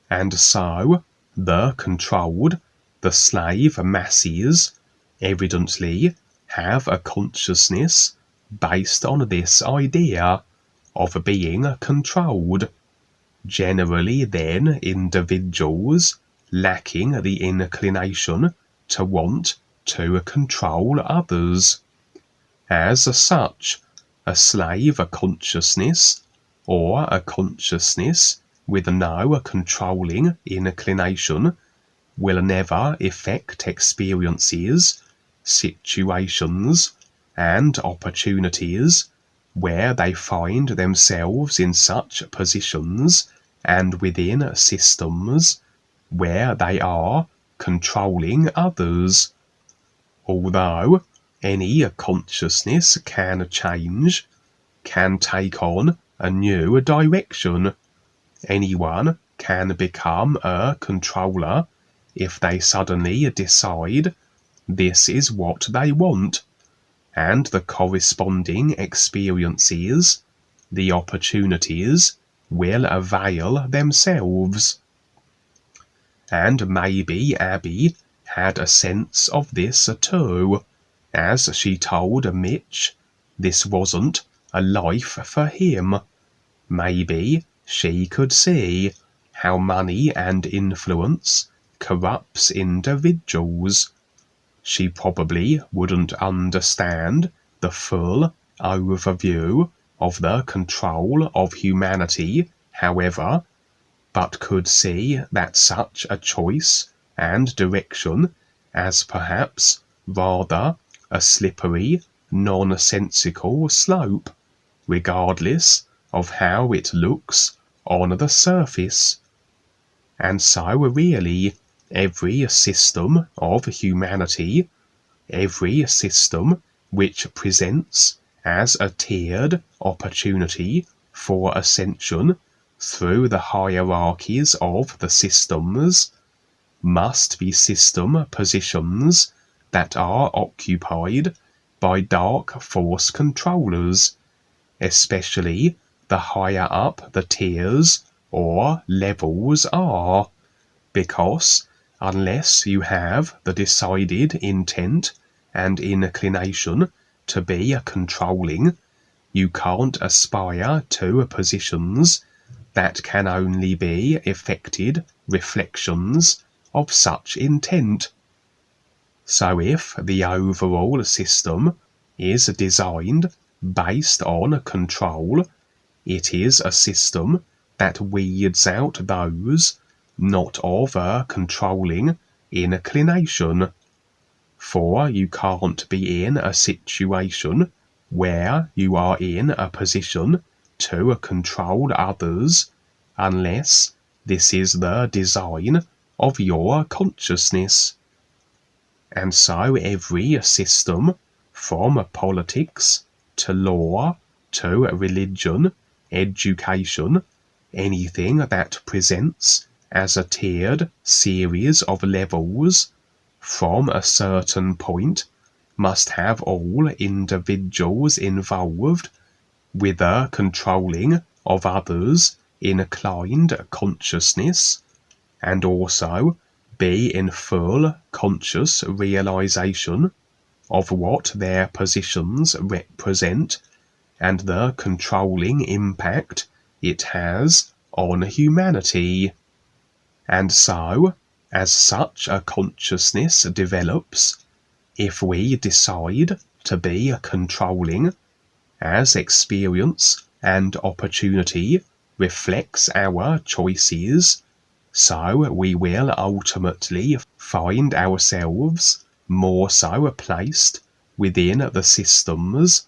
And so the controlled, the slave masses, evidently have a consciousness based on this idea of being controlled. Generally then individuals lacking the inclination to want to control others. As such, a slave consciousness, or a consciousness with no controlling inclination, will never effect experiences, situations, and opportunities where they find themselves in such positions and within systems where they are controlling others. Although any consciousness can change, can take on a new direction, anyone can become a controller if they suddenly decide this is what they want, and the corresponding experiences, the opportunities, will avail themselves. And maybe Abby had a sense of this too, as she told Mitch this wasn't a life for him. Maybe she could see how money and influence corrupts individuals. She probably wouldn't understand the full overview of the control of humanity, however, but could see that such a choice and direction as perhaps rather a slippery, nonsensical slope, regardless of how it looks on the surface. And so really, every system of humanity, every system which presents as a tiered opportunity for ascension through the hierarchies of the systems, must be system positions that are occupied by dark force controllers, especially the higher up the tiers or levels are, because unless you have the decided intent and inclination to be controlling, you can't aspire to positions that can only be effected reflections of such intent. So if the overall system is designed based on control, it is a system that weeds out those not of a controlling inclination. for you can't be in a situation where you are in a position to control others unless this is the design of your consciousness. And so every system, from politics to law to religion, education, anything that presents as a tiered series of levels from a certain point must have all individuals involved with the controlling of others inclined consciousness, and also be in full conscious realization of what their positions represent and the controlling impact it has on humanity. And so, as such a consciousness develops, if we decide to be controlling, as experience and opportunity reflects our choices, so we will ultimately find ourselves more so placed within the systems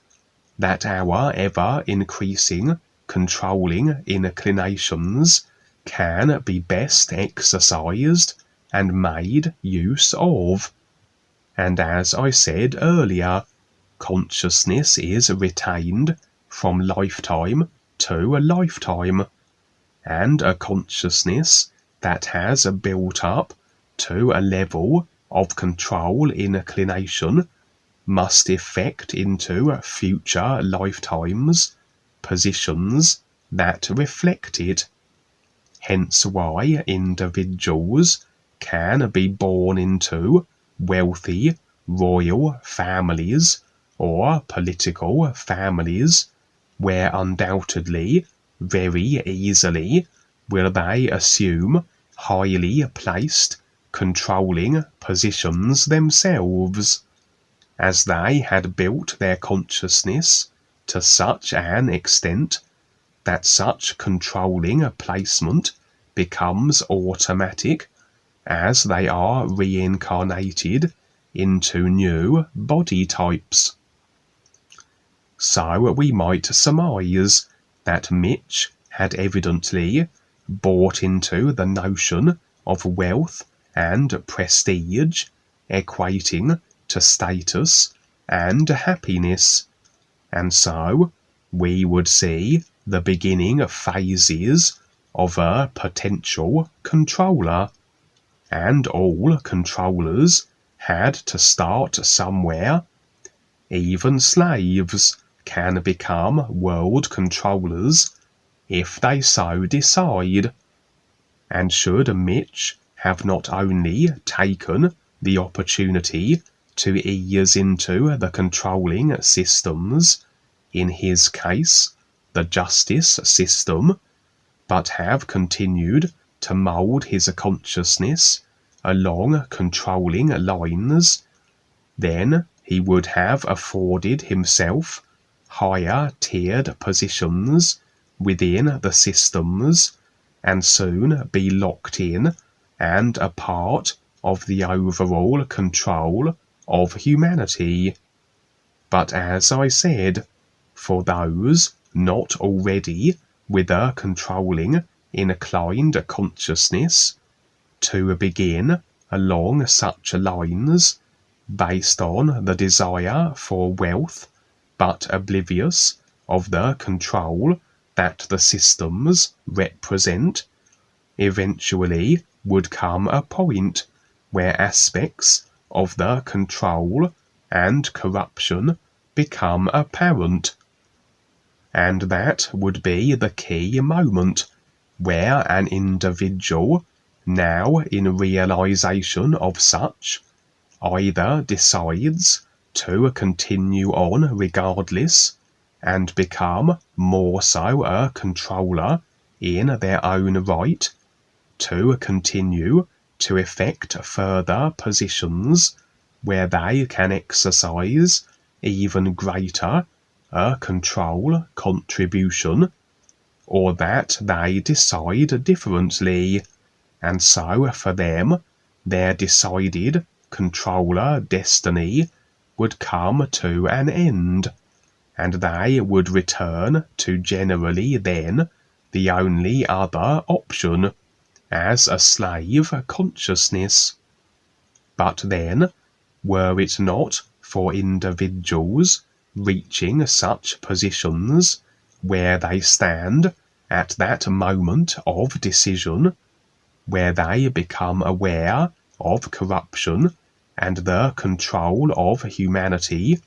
that our ever-increasing controlling inclinations can be best exercised and made use of. And as I said earlier, consciousness is retained from lifetime to a lifetime, and a consciousness that has built up to a level of control inclination must effect into future lifetimes positions that reflect it. Hence why individuals can be born into wealthy royal families or political families, where undoubtedly very easily will they assume highly placed controlling positions themselves, as they had built their consciousness to such an extent that such controlling placement becomes automatic as they are reincarnated into new body types. So we might surmise that Mitch had evidently bought into the notion of wealth and prestige equating to status and happiness, and so we would see the beginning phases of a potential controller, and all controllers had to start somewhere. Even slaves can become world controllers if they so decide. And should Mitch have not only taken the opportunity to ease into the controlling systems, in his case the justice system, but have continued to mould his consciousness along controlling lines, then he would have afforded himself higher tiered positions within the systems, and soon be locked in and a part of the overall control of humanity. But as I said, for those not already with a controlling inclined consciousness, to begin along such lines, based on the desire for wealth, but oblivious of the control that the systems represent, eventually would come a point where aspects of the control and corruption become apparent. And that would be the key moment where an individual, now in realization of such, either decides to continue on regardless and become more so a controller in their own right, to continue to effect further positions where they can exercise even greater a control contribution, or that they decide differently, and so for them their decided controller destiny would come to an end, and they would return to generally then the only other option, as a slave consciousness. But then, were it not for individuals reaching such positions where they stand at that moment of decision, where they become aware of corruption and the control of humanity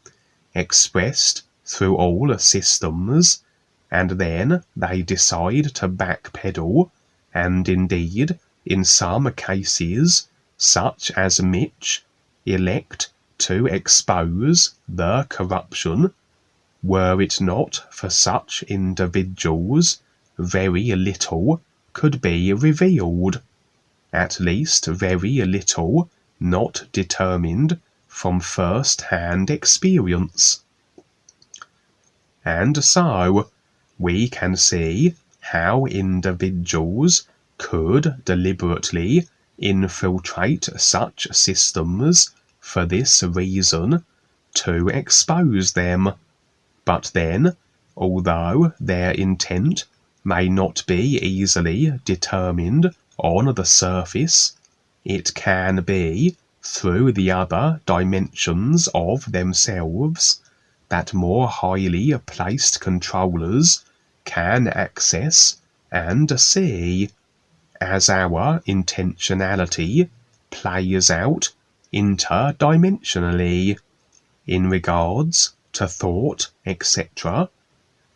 expressed through all systems, and then they decide to backpedal, and indeed, in some cases, such as Mitch, elect to expose the corruption, were it not for such individuals, very little could be revealed, at least very little not determined from first-hand experience. And so, we can see how individuals could deliberately infiltrate such systems for this reason, to expose them. But then, although their intent may not be easily determined on the surface, it can be, through the other dimensions of themselves, that more highly placed controllers can access and see, as our intentionality plays out interdimensionally in regards to thought, etc.,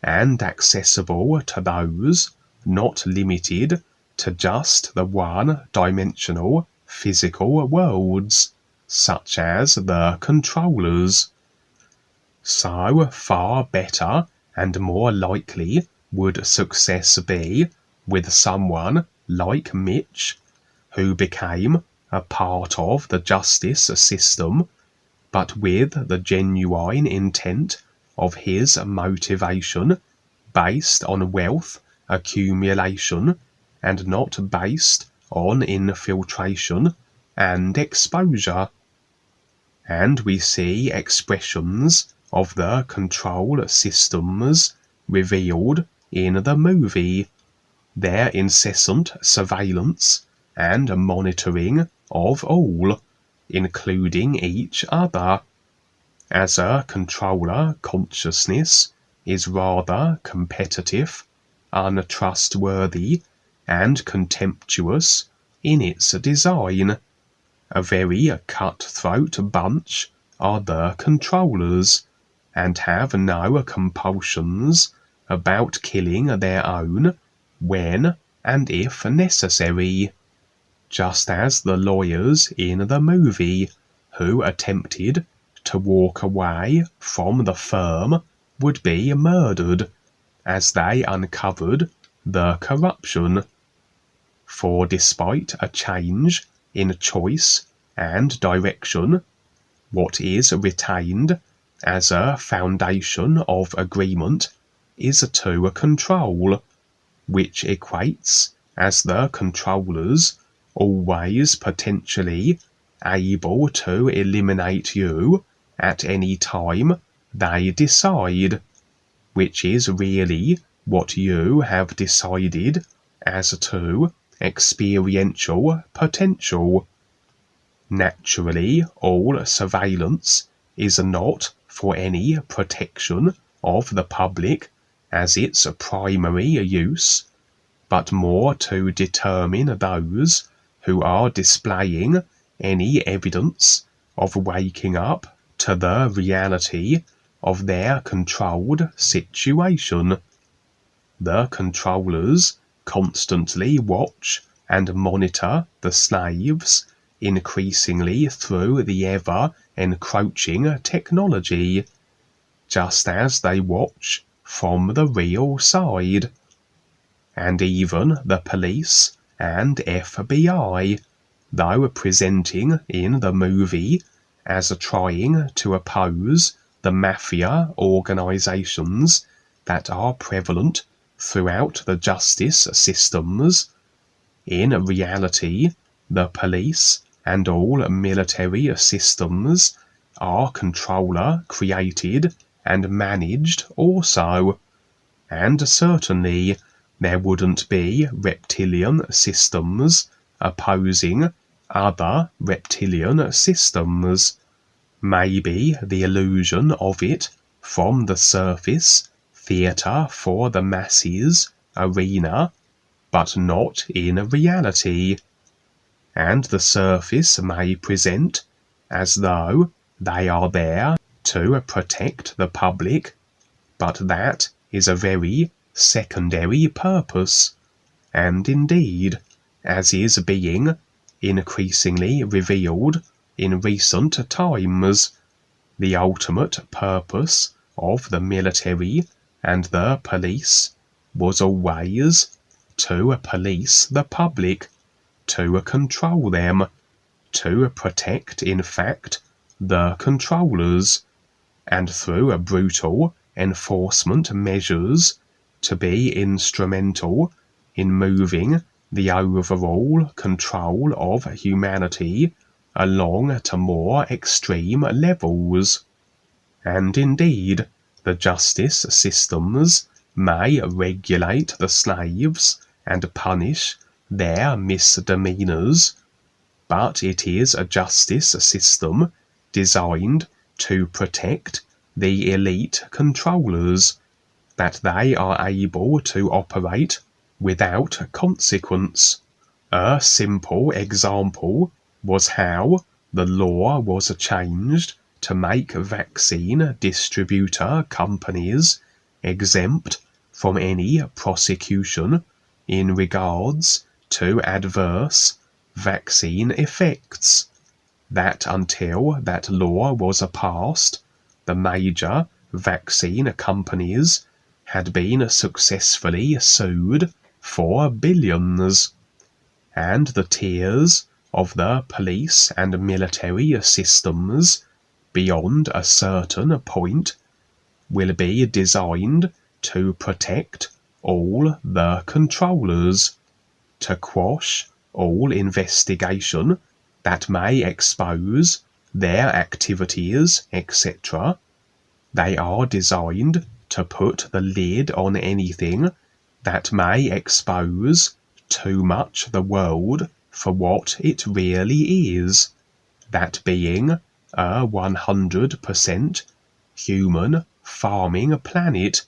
and accessible to those not limited to just the one-dimensional physical worlds, such as the controllers. So far better and more likely would success be with someone like Mitch, who became a part of the justice system, but with the genuine intent of his motivation based on wealth accumulation and not based on infiltration and exposure. And we see expressions of the control systems revealed in the movie, their incessant surveillance and monitoring of all, including each other, as a controller consciousness is rather competitive, untrustworthy, and contemptuous in its design. A very cutthroat bunch are the controllers, and have no compulsions about killing their own when and if necessary, just as the lawyers in the movie who attempted to walk away from the firm would be murdered as they uncovered the corruption. For despite a change in choice and direction, what is retained as a foundation of agreement is to control, which equates as the controllers always potentially able to eliminate you at any time they decide, which is really what you have decided as to experiential potential. Naturally, all surveillance is not for any protection of the public as its primary use, but more to determine those who are displaying any evidence of waking up to the reality of their controlled situation. The controllers constantly watch and monitor the slaves increasingly through the ever-encroaching technology, just as they watch from the real side. And even the police and FBI, though presenting in the movie as trying to oppose the mafia organizations that are prevalent throughout the justice systems, in reality, the police and all military systems are controller created and managed also, and certainly there wouldn't be reptilian systems opposing other reptilian systems. Maybe the illusion of it from the surface, theatre for the masses, arena, but not in reality. And the surface may present as though they are there to protect the public, but that is a very secondary purpose, and indeed, as is being increasingly revealed in recent times, the ultimate purpose of the military and the police was always to police the public, to control them, to protect, in fact, the controllers, and through brutal enforcement measures to be instrumental in moving the overall control of humanity along to more extreme levels. And indeed, the justice systems may regulate the slaves and punish their misdemeanors, but it is a justice system designed to protect the elite controllers, that they are able to operate without consequence. A simple example was how the law was changed to make vaccine distributor companies exempt from any prosecution in regards to adverse vaccine effects. That until that law was passed, the major vaccine companies had been successfully sued for billions, and the tiers of the police and military systems beyond a certain point will be designed to protect all the controllers, to quash all investigation that may expose their activities, etc. They are designed to put the lid on anything that may expose too much the world for what it really is, that being a 100% human farming planet,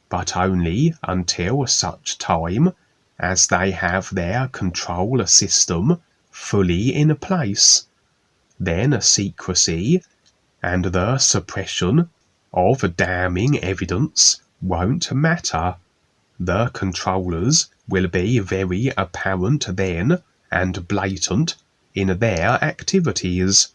but only until such time as they have their control system fully in place. Then secrecy and the suppression of damning evidence won't matter. The controllers will be very apparent then and blatant in their activities,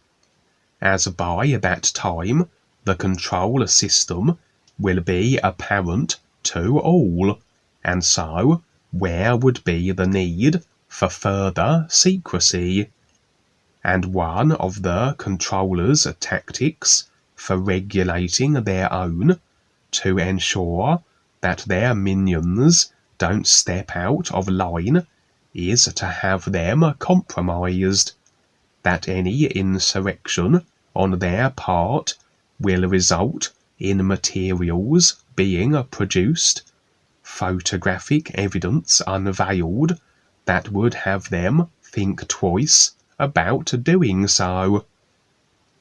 as by that time the control system will be apparent to all, and so where would be the need for further secrecy? And one of the controllers' tactics for regulating their own, to ensure that their minions don't step out of line, is to have them compromised, that any insurrection on their part will result in materials being produced, photographic evidence unveiled, that would have them think twice about doing so.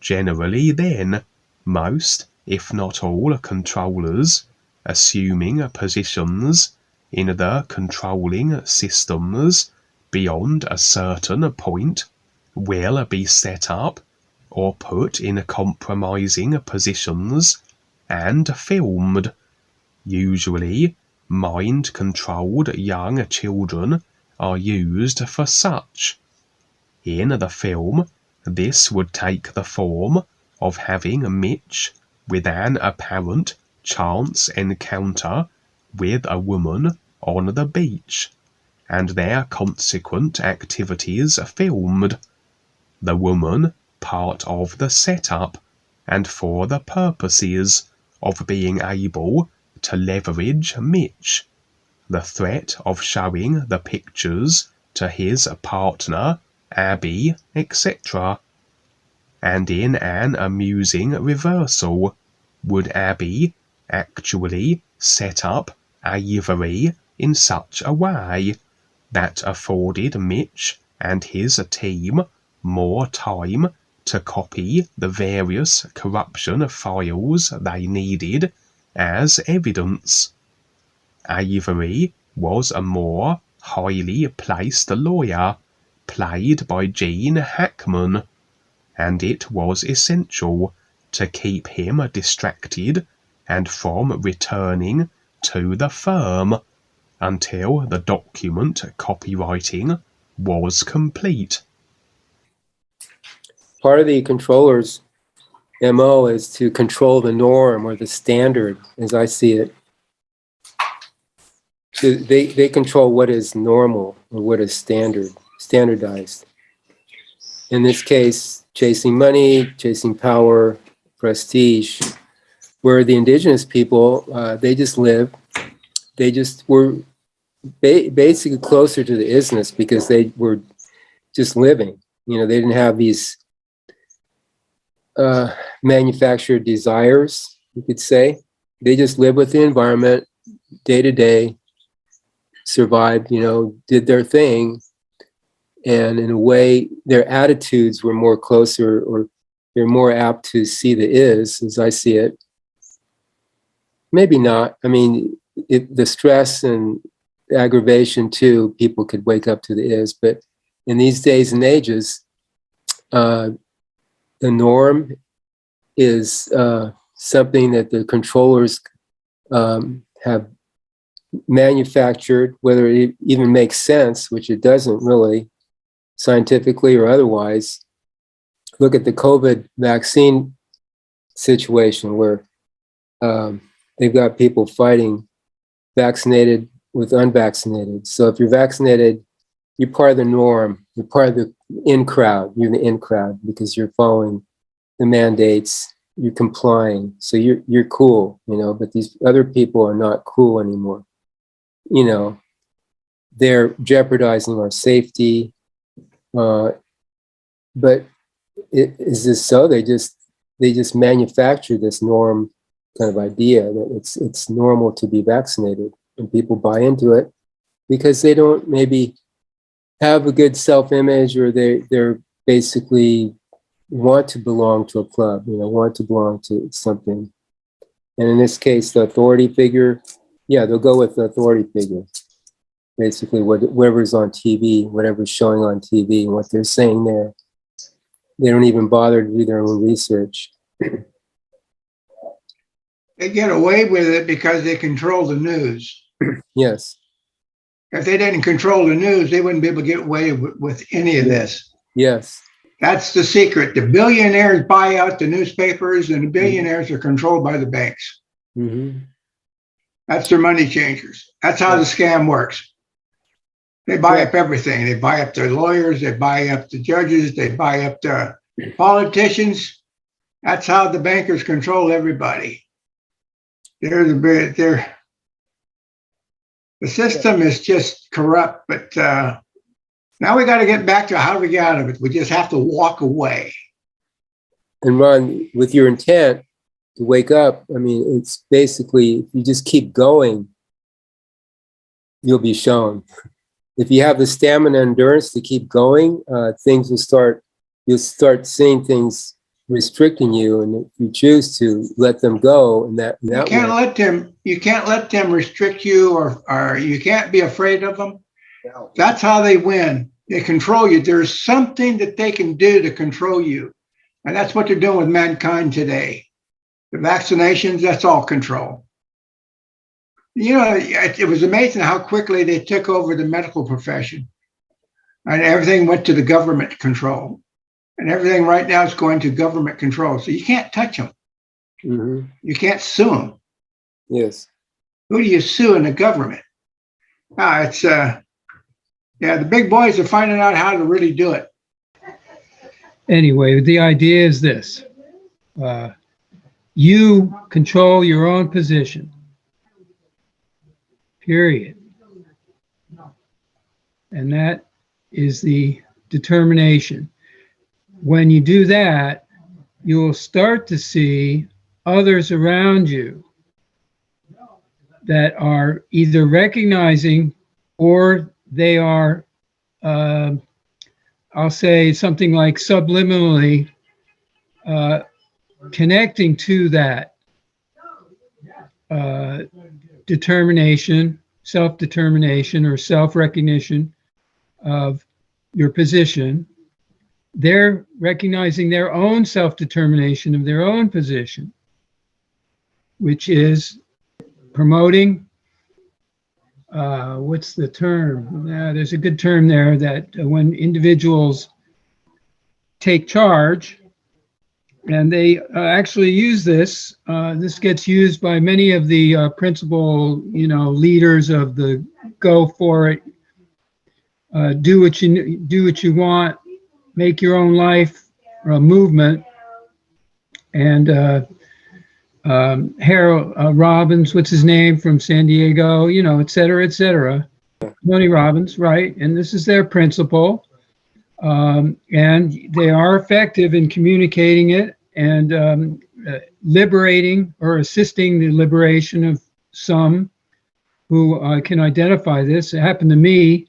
Generally then, most, if not all, controllers, assuming positions in the controlling systems beyond a certain point, will be set up or put in compromising positions and filmed. Usually, mind-controlled young children are used for such. In the film, this would take the form of having Mitch with an apparent chance encounter with a woman on the beach, and their consequent activities filmed. The woman part of the setup, and for the purposes of being able to leverage Mitch, the threat of showing the pictures to his partner Abbey, etc. And in an amusing reversal, would Abbey actually set up Avery in such a way that afforded Mitch and his team more time to copy the various corruption files they needed as evidence? Avery was a more highly placed lawyer, played by Gene Hackman, and it was essential to keep him distracted and from returning to the firm until the document copywriting was complete. Part of the controller's MO is to control the norm or the standard, as I see it. So they control what is normal or what is standardized. In this case, chasing money, chasing power, prestige, where the indigenous people, they just live, they just were basically closer to the isness because they were just living. You know, they didn't have these manufactured desires, you could say. They just lived with the environment day to day, survived, you know, did their thing. And in a way, their attitudes were more closer, or they're more apt to see the is, as I see it. Maybe not. I mean, the stress and aggravation too, people could wake up to the is. But in these days and ages, the norm is something that the controllers have manufactured, whether it even makes sense, which it doesn't really, scientifically or otherwise. Look at the COVID vaccine situation where they've got people fighting vaccinated with unvaccinated. So if you're vaccinated, you're part of the norm. You're part of the in crowd. You're the in crowd because you're following the mandates. You're complying. So you're cool, you know. But these other people are not cool anymore. You know, they're jeopardizing our safety. But is this so? They just manufacture this norm kind of idea that it's normal to be vaccinated, and people buy into it because they don't maybe have a good self-image, or they're basically want to belong to a club, you know, want to belong to something. And in this case, the authority figure, yeah, they'll go with the authority figure. Basically, whatever's on TV, whatever's showing on TV, and what they're saying there. They don't even bother to do their own research. They get away with it because they control the news. Yes. If they didn't control the news, they wouldn't be able to get away with any of this. Yes. That's the secret. The billionaires buy out the newspapers, and the billionaires are controlled by the banks. Mm-hmm. That's their money changers. That's how the scam works. They buy up everything. They buy up the lawyers. They buy up the judges. They buy up the politicians. That's how the bankers control everybody. The system is just corrupt. But now we got to get back to how do we get out of it. We just have to walk away. And Ron, with your intent to wake up, I mean, it's basically, if you just keep going, you'll be shown. If you have the stamina and endurance to keep going, things will start, you'll start seeing things restricting you. And if you choose to let them go, and that you can't let them restrict you, or you can't be afraid of them. That's how they win. They control you. There's something that they can do to control you. And that's what they're doing with mankind today. The vaccinations, that's all control. You know, it was amazing how quickly they took over the medical profession, and everything went to the government control, and everything right now is going to government control. So you can't touch them. Mm-hmm. You can't sue them. Yes. Who do you sue in the government? The big boys are finding out how to really do it. Anyway, the idea is this. You control your own position. Period. And that is the determination. When you do that, you will start to see others around you that are either recognizing or they are, I'll say something like subliminally connecting to that determination, self-determination or self-recognition of your position. They're recognizing their own self-determination of their own position, which is promoting, what's the term? There's a good term there that when individuals take charge, and they actually use this, this gets used by many of the principal, leaders of the go for it, do what you want, make your own life movement. And Harold Robbins, what's his name, from San Diego, et cetera, et cetera. Tony Robbins, right? And this is their principle. And they are effective in communicating it and liberating or assisting the liberation of some who can identify this. It happened to me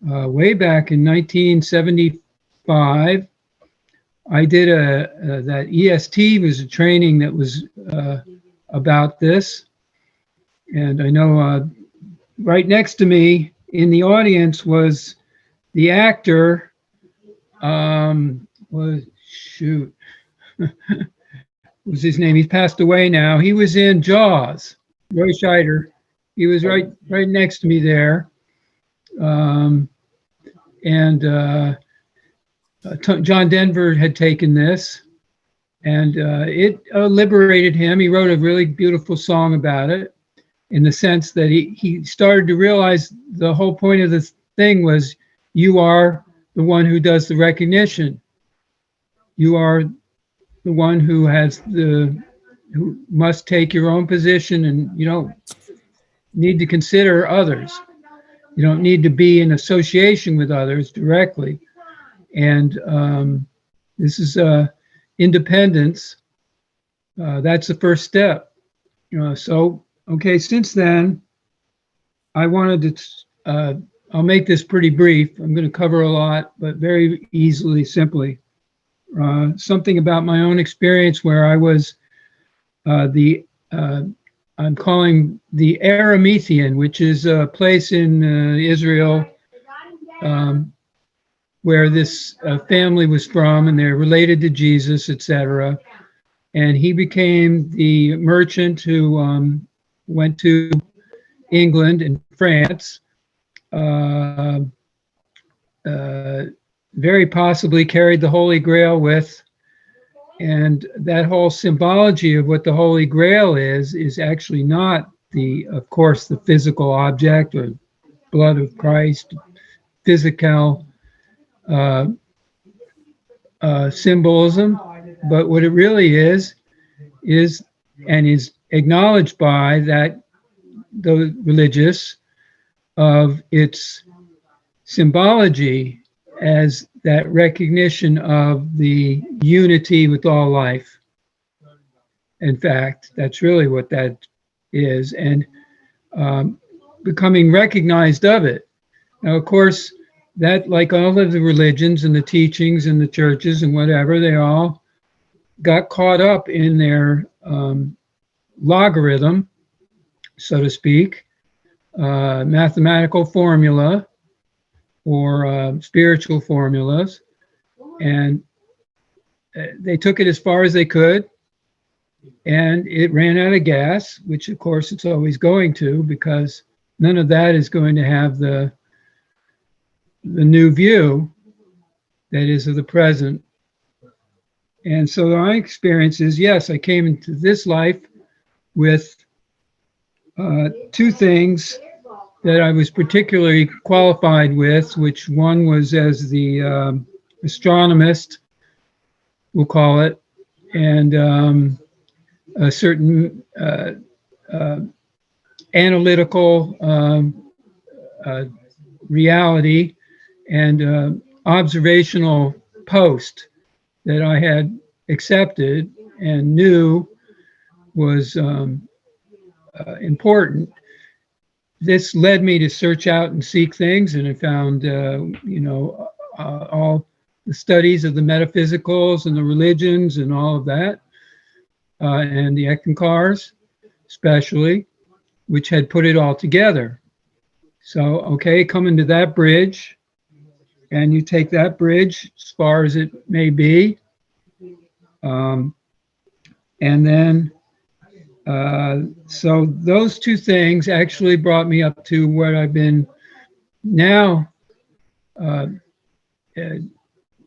way back in 1975. I did that EST was a training that was about this. And I know right next to me in the audience was the actor, was his name? He's passed away now. He was in Jaws, Roy Scheider. He was right next to me there. John Denver had taken this, and it liberated him. He wrote a really beautiful song about it, in the sense that he started to realize the whole point of this thing was you are the one who does the recognition. You are the one who who must take your own position, and you don't need to consider others. You don't need to be in association with others directly. And this is independence. That's the first step. So, okay, since then, I wanted to, I'll make this pretty brief. I'm going to cover a lot, but very easily, simply. Something about my own experience where I was I'm calling the Aramethian, which is a place in Israel where this family was from, and they're related to Jesus, etc. And he became the merchant who went to England and France, very possibly carried the Holy Grail with, and that whole symbology of what the Holy Grail is actually not of course, the physical object or blood of Christ, physical symbolism, but what it really is and is acknowledged by the religious of its symbology as that recognition of the unity with all life. In fact, that's really what that is, and becoming recognized of it. Now, of course, that, like all of the religions and the teachings and the churches and whatever, they all got caught up in their logarithm, so to speak, mathematical formula or spiritual formulas, and they took it as far as they could, and it ran out of gas, which of course it's always going to, because none of that is going to have the new view that is of the present. And so my experience is, yes, I came into this life with two things that I was particularly qualified with, which one was as the astronomist, we'll call it, and a certain analytical reality, and observational post that I had accepted and knew was important. This led me to search out and seek things, and I found, all the studies of the metaphysicals and the religions and all of that, and the Eckankars especially, which had put it all together. So, okay, coming to that bridge, and you take that bridge as far as it may be, and then so those two things actually brought me up to what I've been now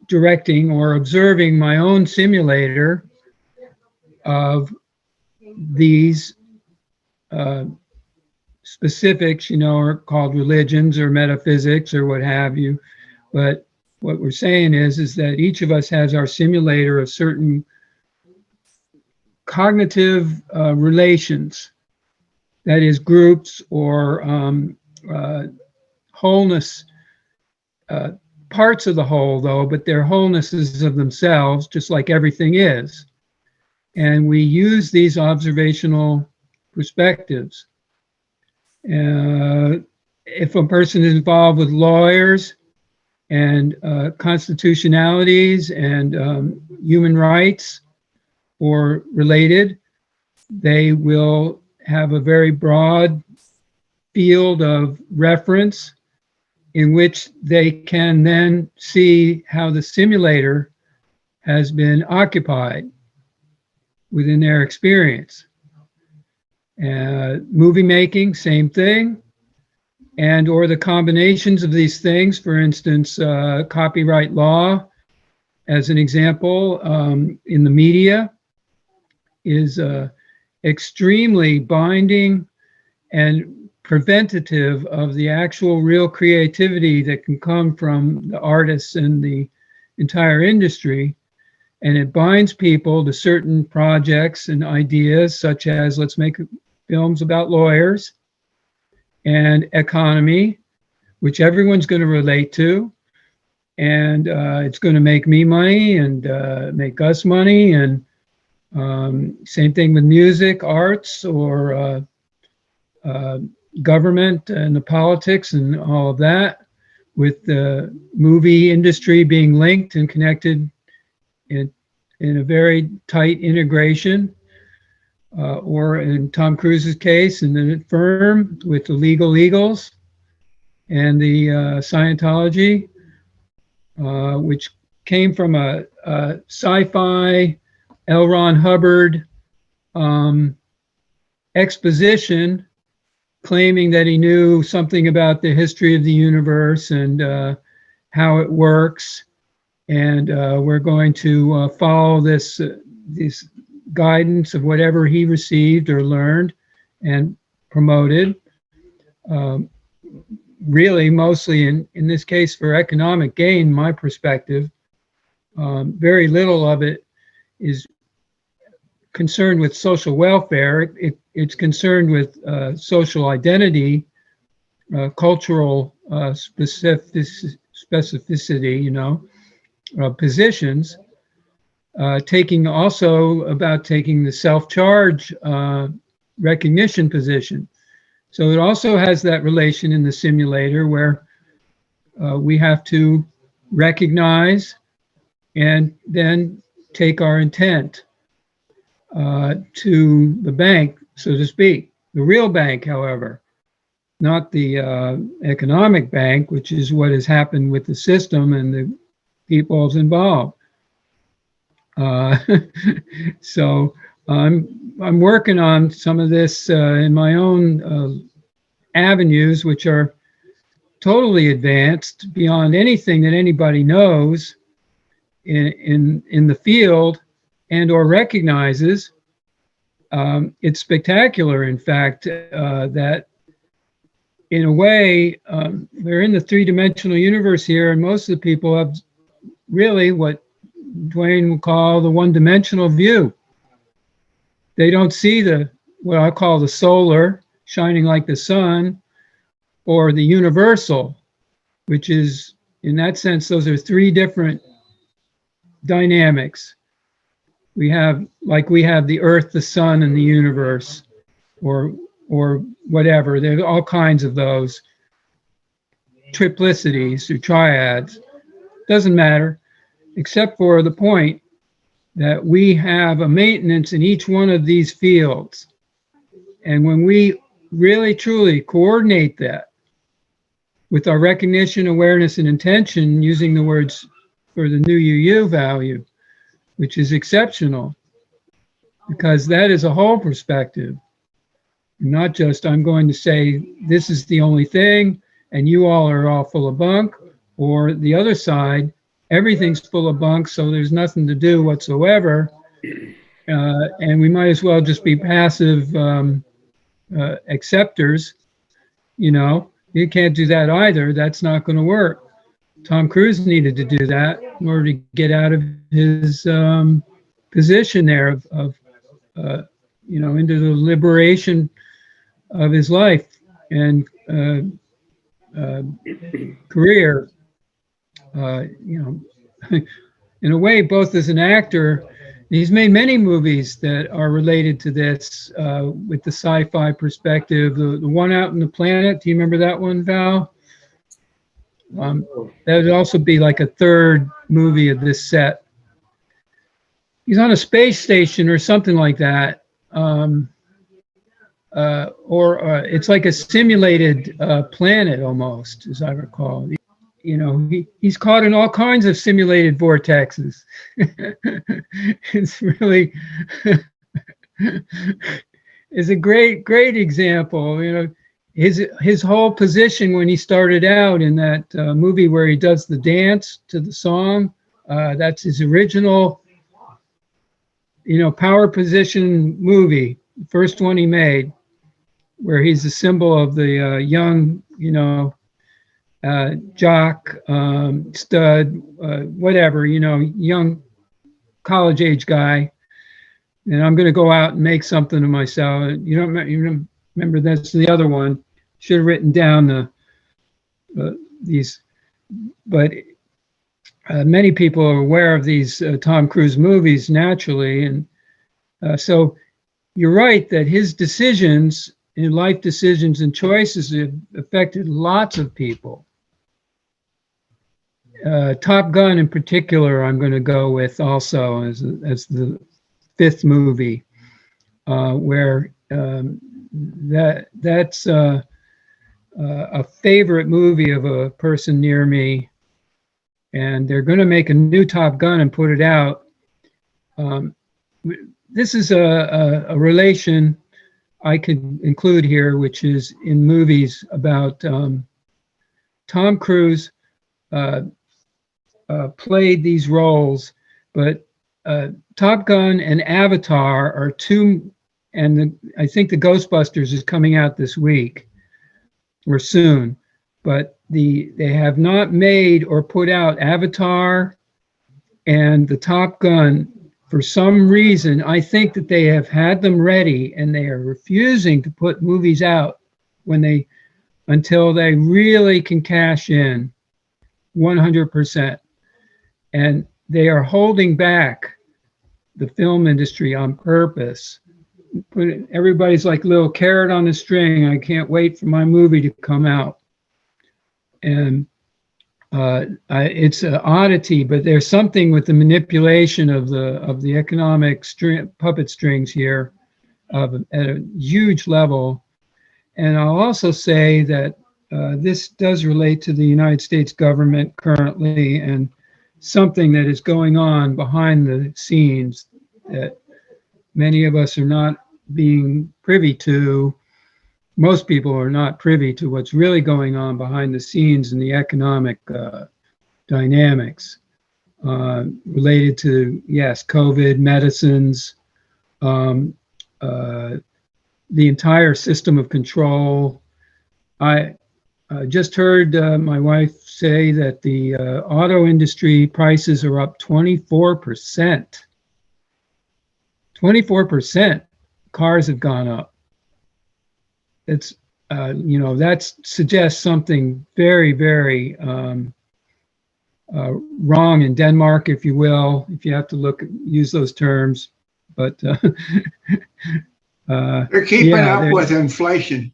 directing or observing my own simulator of these specifics, are called religions or metaphysics or what have you. But what we're saying is that each of us has our simulator of certain cognitive relations, that is groups or wholeness, parts of the whole though, but they're wholenesses of themselves, just like everything is. And we use these observational perspectives. If a person is involved with lawyers and constitutionalities and human rights or related, they will have a very broad field of reference in which they can then see how the simulator has been occupied within their experience. Movie making, same thing, and or the combinations of these things, for instance, copyright law, as an example, in the media, is extremely binding and preventative of the actual real creativity that can come from the artists and the entire industry. And it binds people to certain projects and ideas, such as let's make films about lawyers and economy, which everyone's going to relate to. And it's going to make me money and make us money. And same thing with music, arts, or government and the politics and all of that, with the movie industry being linked and connected in a very tight integration, or in Tom Cruise's case, in the firm with the legal eagles and the Scientology, which came from a sci-fi L. Ron Hubbard exposition claiming that he knew something about the history of the universe and how it works. And we're going to follow this guidance of whatever he received or learned and promoted. Really, mostly in this case for economic gain, my perspective. Very little of it is concerned with social welfare. It's concerned with social identity, cultural specificity, positions, taking the self-charge recognition position. So it also has that relation in the simulator where we have to recognize and then take our intent to the bank, so to speak. The real bank, however, not the economic bank, which is what has happened with the system and the people's involved. So I'm working on some of this in my own avenues, which are totally advanced beyond anything that anybody knows in the field and or recognizes. It's spectacular, in fact, that in a way, we're in the three-dimensional universe here, and most of the people have really what Dwayne will call the one-dimensional view. They don't see what I call the solar, shining like the sun, or the universal, which is in that sense, those are three different dynamics. We have the earth, the sun, and the universe, or whatever. There are all kinds of those triplicities or triads. Doesn't matter, except for the point that we have a maintenance in each one of these fields. And when we really truly coordinate that with our recognition, awareness, and intention, using the words for the NUUU value, which is exceptional, because that is a whole perspective. Not just, I'm going to say, this is the only thing, and you all are all full of bunk, or the other side, everything's full of bunk, so there's nothing to do whatsoever, and we might as well just be passive acceptors. You know, you can't do that either. That's not going to work. Tom Cruise needed to do that in order to get out of his position there of you know, into the liberation of his life and career. You know, in a way, both as an actor, he's made many movies that are related to this with the sci-fi perspective. The one out in the planet, do you remember that one, Val? That would also be like a third movie of this set. He's on a space station or something like that. It's like a simulated planet almost, as I recall. You know, he's caught in all kinds of simulated vortexes. It's really is a great example. You know, his whole position when he started out in that movie where he does the dance to the song, that's his original, you know, power position movie, the first one he made, where he's a symbol of the young, you know, jock, stud, whatever, you know, young college age guy. And I'm going to go out and make something of myself. You don't remember that's the other one. Should have written down these, but many people are aware of these Tom Cruise movies naturally. And so you're right that his decisions in life, decisions and choices have affected lots of people. Top Gun in particular, I'm going to go with also as the fifth movie, where that's a favorite movie of a person near me, and they're going to make a new Top Gun and put it out. This is a relation I could include here, which is in movies about Tom Cruise played these roles, but Top Gun and Avatar are two, and I think the Ghostbusters is coming out this week or soon, but they have not made or put out Avatar and the Top Gun. For some reason, I think that they have had them ready and they are refusing to put movies out until they really can cash in 100%. And they are holding back the film industry on purpose. Everybody's like little carrot on a string. I can't wait for my movie to come out. And it's an oddity, but there's something with the manipulation of the economic puppet strings here at a huge level. And I'll also say that this does relate to the United States government currently, and something that is going on behind the scenes that many of us are not being privy to. Most people are not privy to what's really going on behind the scenes in the economic dynamics related to, yes, COVID, medicines, the entire system of control. I just heard my wife say that the auto industry prices are up 24%. 24% cars have gone up. It's, you know, that suggests something very, very wrong in Denmark, if you will, if you have to use those terms. But they're keeping up with inflation.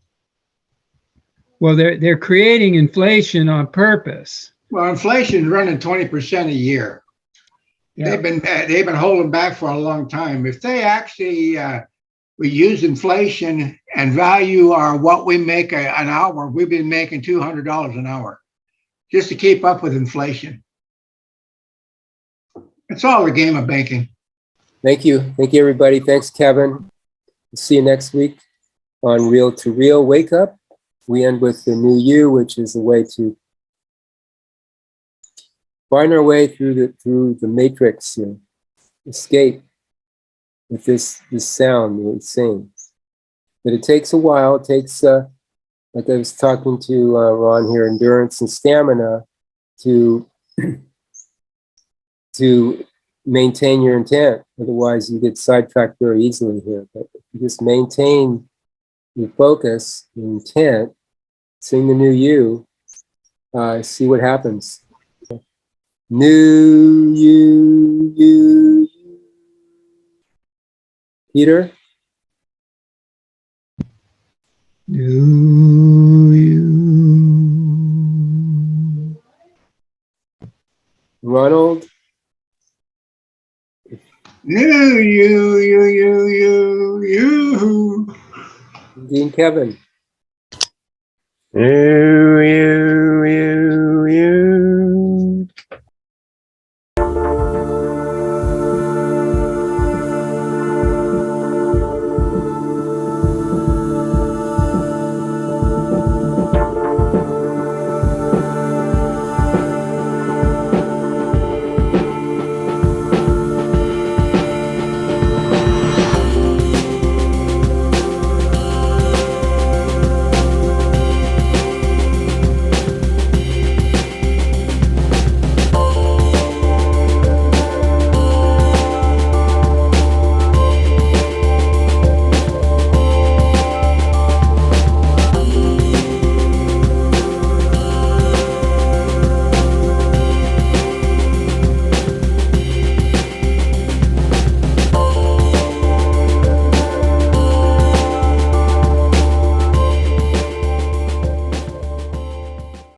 Well, they're creating inflation on purpose. Well, inflation's running 20% a year. Yeah. They've been holding back for a long time. If they actually we use inflation and value what we make an hour, we've been making $200 an hour just to keep up with inflation. It's all a game of banking. Thank you. Thank you, everybody. Thanks, Kevin. See you next week on Real to Real Wake Up. We end with the NUUU, which is a way to find our way through the matrix and escape with this sound that we sing. But it takes a while. It takes, like I was talking to Ron here, endurance and stamina to maintain your intent. Otherwise, you get sidetracked very easily here. But if you just maintain your focus, your intent, sing the NUUU, see what happens. NUUU. Peter? NUUU. Ronald? NUUU. Dean Kevin? NUUU.